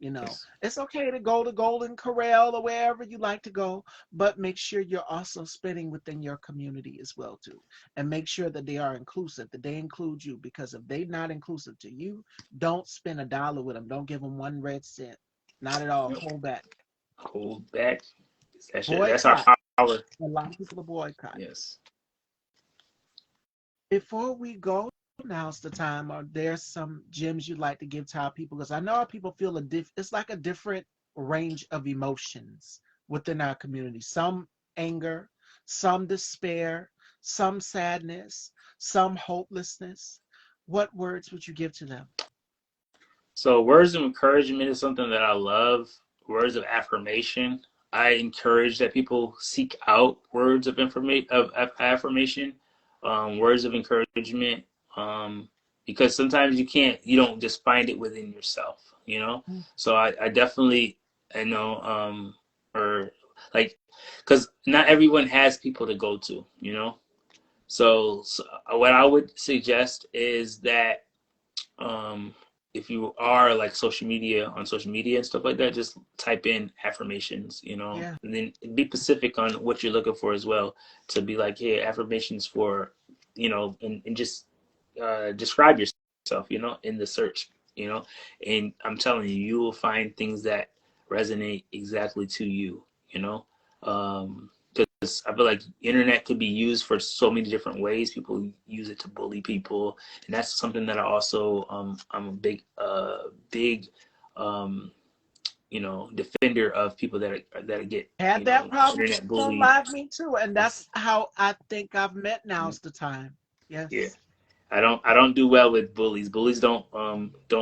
You know, Yes. it's okay to go to Golden Corral or wherever you like to go, but make sure you're also spending within your community as well too, and make sure that they are inclusive, that they include you. Because if they're not inclusive to you, don't spend a dollar with them. Don't give them one red cent. Not at all. Yep. Hold back. Hold back. That's our Boycott. power. A lot of people are boycott. Yes. Before we go, now's the time. Are there some gems you'd like to give to our people? Because I know our people feel it's like a different range of emotions within our community. Some anger, some despair, some sadness, some hopelessness. What words would you give to them? So words of encouragement is something that I love. Words of affirmation. I encourage that people seek out words of information of affirmation, words of encouragement, because sometimes you don't just find it within yourself, you know. So I definitely I know or like because not everyone has people to go to, you know. So what I would suggest is that um, if you are like social media and stuff like that, just type in affirmations, you know, Yeah. and then be specific on what you're looking for as well. To be like, hey, affirmations for, you know, and just describe yourself, you know, in the search, you know, and I'm telling you, you will find things that resonate exactly to you, you know. Because I feel like internet could be used for so many different ways. People use it to bully people, and that's something that I also I'm a big um, you know, defender of people that get, Had you that know, problem internet on bullied. live me too. And that's how I think I've met Now's the Time. Yeah. Yes. I don't do well with bullies. Bullies don't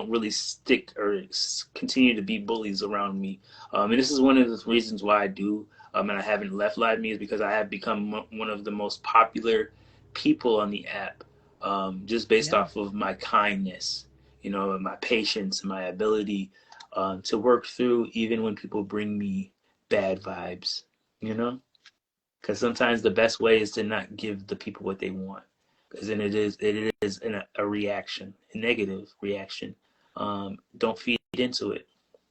really stick or continue to be bullies around me. And this is one of the reasons why I do and I haven't left Live Me is because I have become one of the most popular people on the app, just based Yeah. off of my kindness, you know, and my patience and my ability to work through even when people bring me bad vibes, you know. Because sometimes the best way is to not give the people what they want, because then it is a reaction, a negative reaction. Don't feed into it.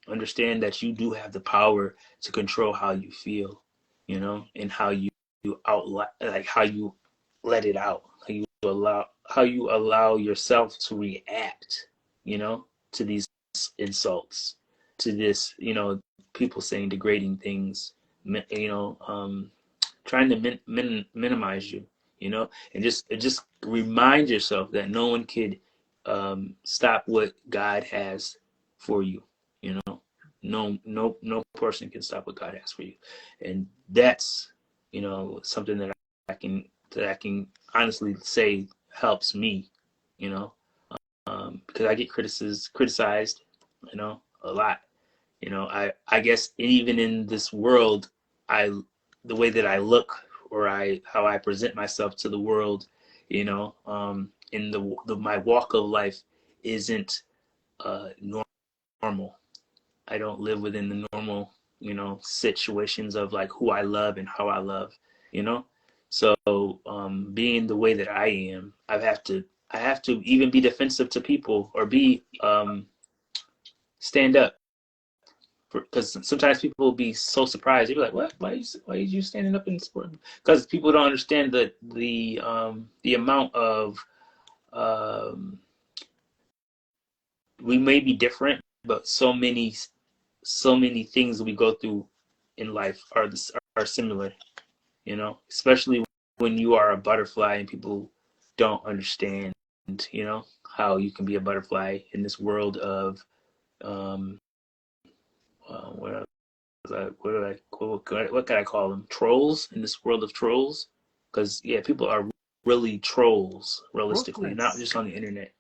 Understand that you do have the power to control how you feel, you know, and how you let it out, how you allow yourself to react, you know, to these insults, to this, you know, people saying degrading things, you know, trying to minimize you, you know, and just remind yourself that no one could stop what God has for you, you know. No person can stop what God has for you, and that's, you know, something that I can honestly say helps me, you know, because I get criticized, you know, a lot. You know, I guess even in this world, I the way that I look or I how I present myself to the world, you know, in the my walk of life isn't normal. I don't live within the normal, you know, situations of like who I love and how I love, you know. So being the way that I am, I have to even be defensive to people or be stand up, because sometimes people will be so surprised. They'll be like, "What? Why are you standing up in sport?" Because people don't understand the amount of um, we may be different, but so many things we go through in life are similar. Especially when you are a butterfly and people don't understand, how you can be a butterfly in this world of um, what what could I call them? Trolls in this world of trolls, because yeah, people are really trolls realistically, not Ruthless. just on the internet,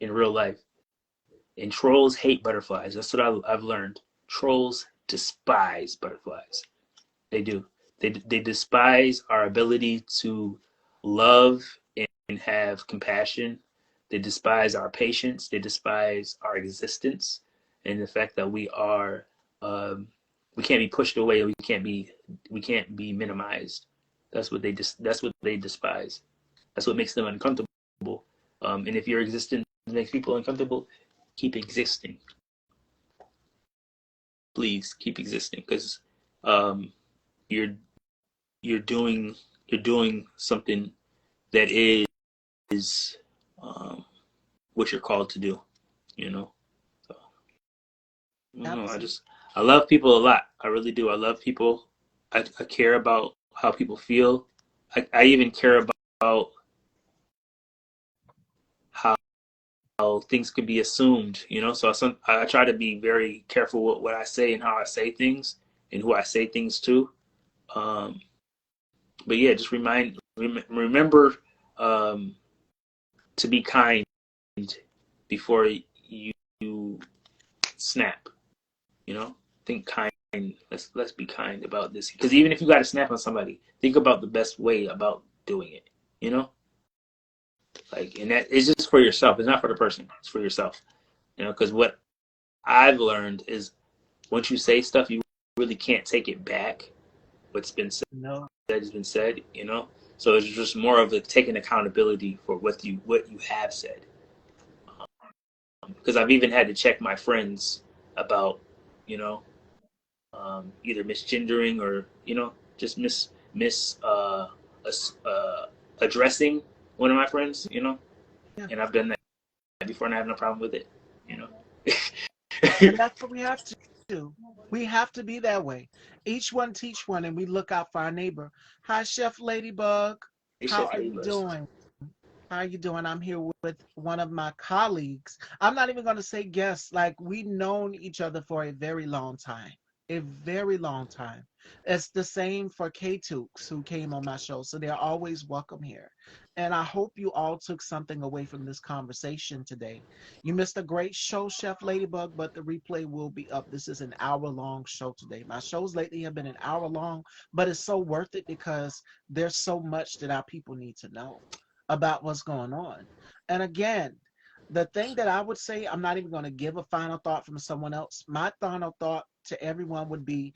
in real life. And trolls hate butterflies. That's what I've learned. Trolls despise butterflies. They do. They despise our ability to love and have compassion. They despise our patience. They despise our existence, and the fact that um, we can't be pushed away. We can't be minimized. That's what they despise. That's what makes them uncomfortable. And if your existence makes people uncomfortable, keep existing. Please keep existing, because um, you're you're doing you're doing something that is um, what you're called to do. You know, so, I don't know. Absolutely. I love people a lot. I really do. I love people. I care about how people feel. I even care about how things could be assumed. So I try to be very careful with what I say and how I say things and who I say things to. Um, but yeah, just remember um, to be kind before you snap. Think kind. Let's be kind about this, because even if you got to snap on somebody, think about the best way about doing it. You know, and that it's just for yourself. It's not for the person. It's for yourself. Because what I've learned is once you say stuff, you really can't take it back. What's been said No. has been said. So it's just more of a taking accountability for what you have said. Because I've even had to check my friends about, you know, either misgendering or just uh, addressing one of my friends. Yeah. And I've done that before, and I have no problem with it. You know. And that's what we have to do. We have to be that way. Each one teach one, and we look out for our neighbor. Hi, Chef Ladybug. Hey, How Chef are you Ladybug. doing? How are you doing? I'm here with one of my colleagues. I'm not even going to say guests. Like, we've known each other for a very long time. A very long time. It's the same for K-Tukes who came on my show. So they're always welcome here. And I hope you all took something away from this conversation today. You missed a great show, Chef Ladybug, but the replay will be up. This is an hour-long show today. My shows lately have been an hour long, but it's so worth it because there's so much that our people need to know about what's going on. And again, the thing that I would say, I'm not even going to give a final thought from someone else. My final thought to everyone would be,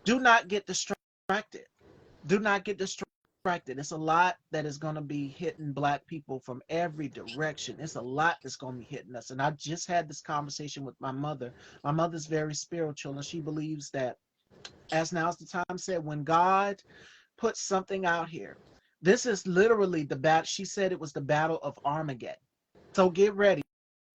do not get distracted. Do not get distracted. It's a lot that is going to be hitting Black people from every direction. It's a lot that's going to be hitting us. And I just had this conversation with my mother. My mother's very spiritual, and she believes that, as Now's the Time said, when God puts something out here, this is literally the battle. She said it was the battle of Armageddon. So get ready.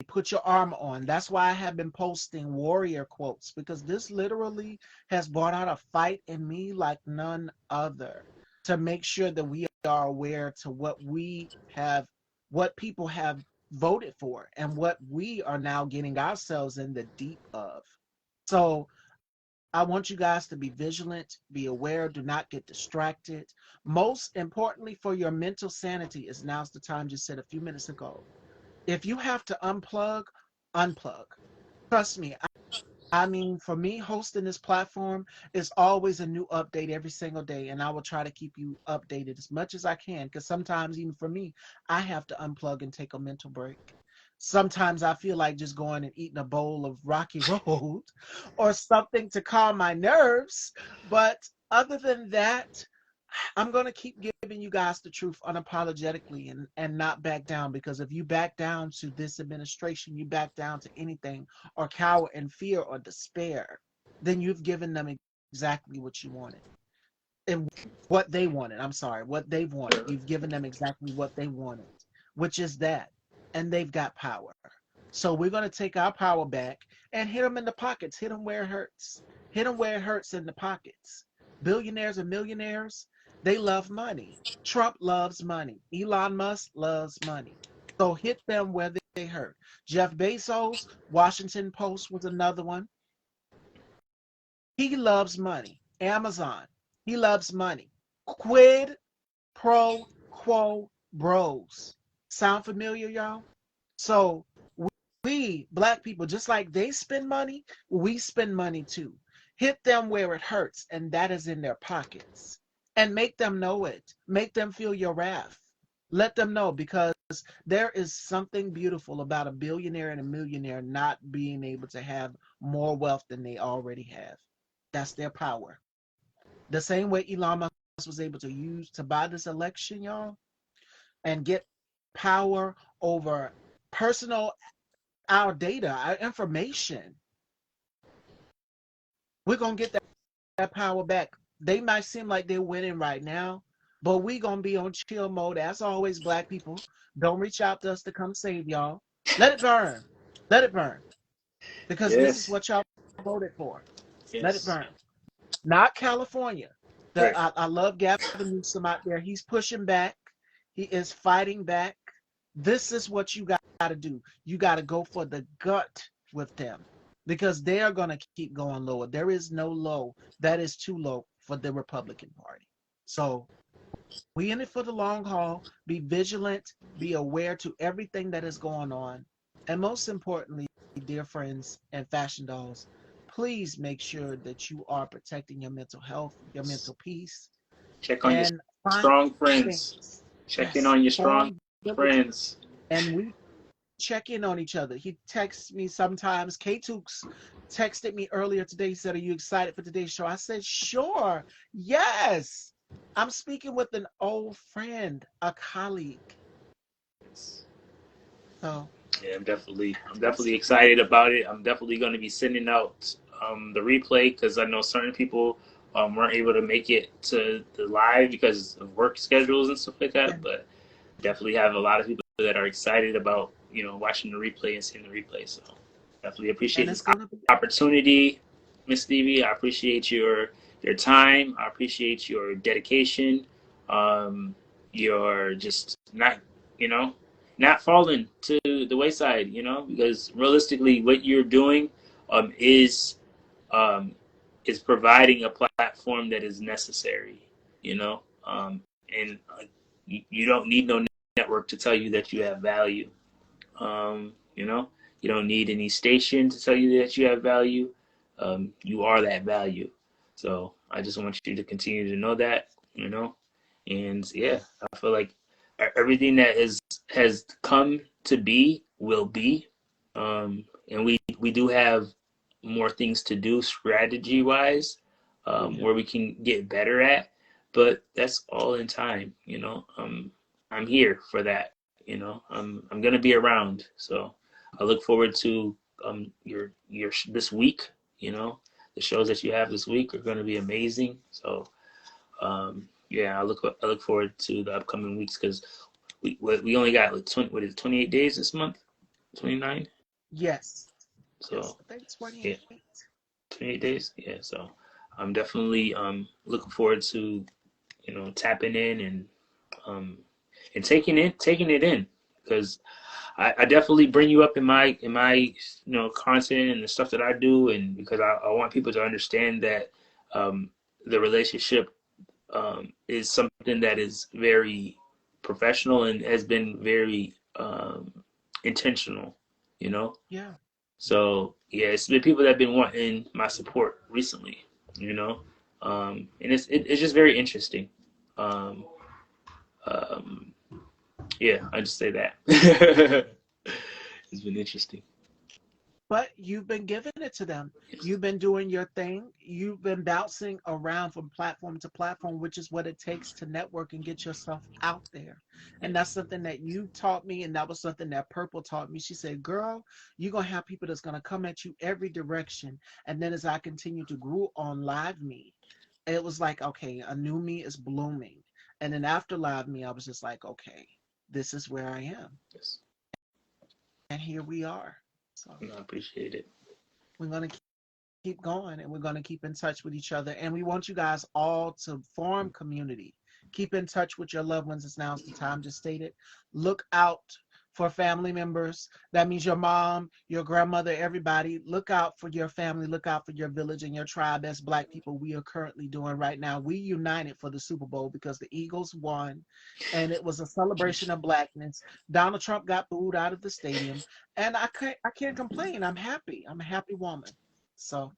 Put your armor on. That's why I have been posting warrior quotes, because this literally has brought out a fight in me like none other, to make sure that we are aware to what people have voted for and what we are now getting ourselves in the deep of. So I want you guys to be vigilant, be aware, do not get distracted. Most importantly, for your mental sanity, is Now's the Time just said a few minutes ago. If you have to unplug, unplug. Trust me. I mean, for me, hosting this platform is always a new update every single day, and I will try to keep you updated as much as I can, because sometimes, even for me, I have to unplug and take a mental break. Sometimes I feel like just going and eating a bowl of Rocky Road or something to calm my nerves. But other than that, I'm going to keep giving you guys the truth unapologetically, and not back down, because if you back down to this administration, you back down to anything, or cower in fear or despair, then you've given them exactly what you wanted. And what they wanted. I'm sorry, what they've wanted. You've given them exactly what they wanted, which is that. And they've got power. So we're going to take our power back and hit them in the pockets, hit them where it hurts, hit them where it hurts in the pockets. Billionaires and millionaires, they love money. Trump loves money. Elon Musk loves money. So hit them where they hurt. Jeff Bezos, Washington Post was another one. He loves money. Amazon, he loves money. Quid pro quo bros. Sound familiar, y'all? So we black people, just like they spend money, we spend money too. Hit them where it hurts, and that is in their pockets. And make them know it. Make them feel your wrath. Let them know, because there is something beautiful about a billionaire and a millionaire not being able to have more wealth than they already have. That's their power. The same way Elon Musk was able to use to buy this election, y'all, and get power over personal, our data, our information. We're gonna get that power back. They might seem like they're winning right now, but we gonna be on chill mode. As always, black people, don't reach out to us to come save y'all. Let it burn. Let it burn. Because this is Yes. what y'all voted for. Let it Yes. burn. Not California. Right. I love Gavin Newsom out there. He's pushing back. He is fighting back. This is what you got to do. You got to go for the gut with them, because they are going to keep going lower. There is no low that is too low for the Republican Party. So we in it for the long haul. Be vigilant. Be aware to everything that is going on. And most importantly, dear friends and fashion dolls, please make sure that you are protecting your mental health, your mental peace, Check on your and find strong friends. things. Check in Yes, on your strong form villages. friends. And we check in on each other. He texts me sometimes. K Tooks texted me earlier today. He said, "Are you excited for today's show?" I said, "Sure. Yes. I'm speaking with an old friend, a colleague." So Yeah, I'm that's definitely excited about it. I'm definitely going to be sending out the replay because I know certain people weren't able to make it to the live because of work schedules and stuff like yeah. that. But definitely have a lot of people that are excited about watching the replay and seeing the replay. So definitely appreciate And this it's gonna be opportunity, Miss Stevie. I appreciate your time. I appreciate your dedication. You're just not you know not falling to the wayside. Because realistically, what you're doing um, is um, is providing a platform that is necessary. And you don't need no network to tell you that you have value. Um, you know, you don't need any station to tell you that you have value. You are that value. So I just want you to continue to know that. And yeah, I feel like everything that has come to be will be. And we do have more things to do strategy wise, yeah. where we can get better at, but that's all in time. I'm here for that. I'm gonna be around, so I look forward to your this week. The shows that you have this week are gonna be amazing. So yeah, I look forward to the upcoming weeks because we only got like 20, what is it, 28 days this month, 29. Yes. Yes. So I think yeah, 28. 28 days. Yeah, so I'm definitely looking forward to tapping in um and taking it in because I definitely bring you up in my content and the stuff that I do, and because I want people to understand that the relationship is something that is very professional and has been very intentional, you know. Yeah. So yeah, it's been people that have been wanting my support recently, and it's just very interesting. Um, um, yeah, I just say that it's been interesting. But you've been giving it to them. Yes. You've been doing your thing. You've been bouncing around from platform to platform, which is what it takes to network and get yourself out there. And that's Yes. something that you taught me, and that was something that Purple taught me. She said, "Girl, you're gonna have people that's gonna come at you every direction." And then as I continue to grow on Live Me, it was like, okay, a new me is blooming. And then after Live Me, I was just like, okay, this is where I am. Yes. and here we are. So I appreciate it. we're going to keep going and we're going to keep in touch with each other. And we want you guys all to form community. Keep in touch with your loved ones. As now's the time just stated. Look out for family members. That means your mom, your grandmother, everybody. Look out for your family. Look out for your village and your tribe. As Black people, we are currently doing right now. We united for the Super Bowl because the Eagles won, and it was a celebration of Blackness. Donald Trump got booed out of the stadium, and I can't complain. I'm happy. I'm a happy woman. So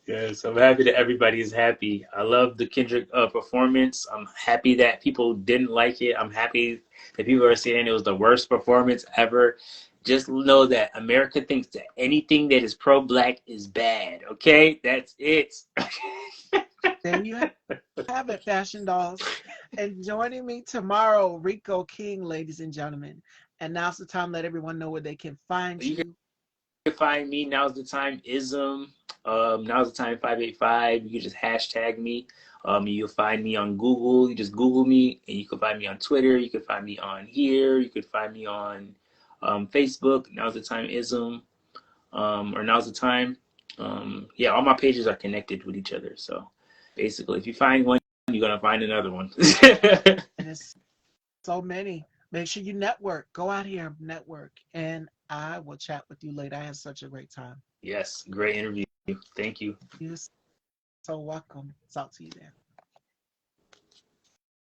Yes, I'm happy that everybody is happy. I love the Kendrick performance. I'm happy that people didn't like it. I'm happy that people are saying it was the worst performance ever. Just know that America thinks that anything that is pro-black is bad. Okay, that's it. there you have it, fashion dolls. And joining me tomorrow, Rico King, ladies and gentlemen. And now's the time. Let everyone know where they can find You you. can find me. Now's the time. Ism. Now's the time. 585. You can just hashtag me. You'll find me on Google. You just Google me, and you can find me on Twitter. You can find me on here. You can find me on Facebook. Now's the time. Ism. Or now's the time. Yeah, all my pages are connected with each other. So basically, if you find one, you're gonna find another one. And it's so many. Make sure you network. Go out here, network. And I will chat with you later. I had such a great time. Yes, great interview. Thank you. You're so welcome. Talk to you then.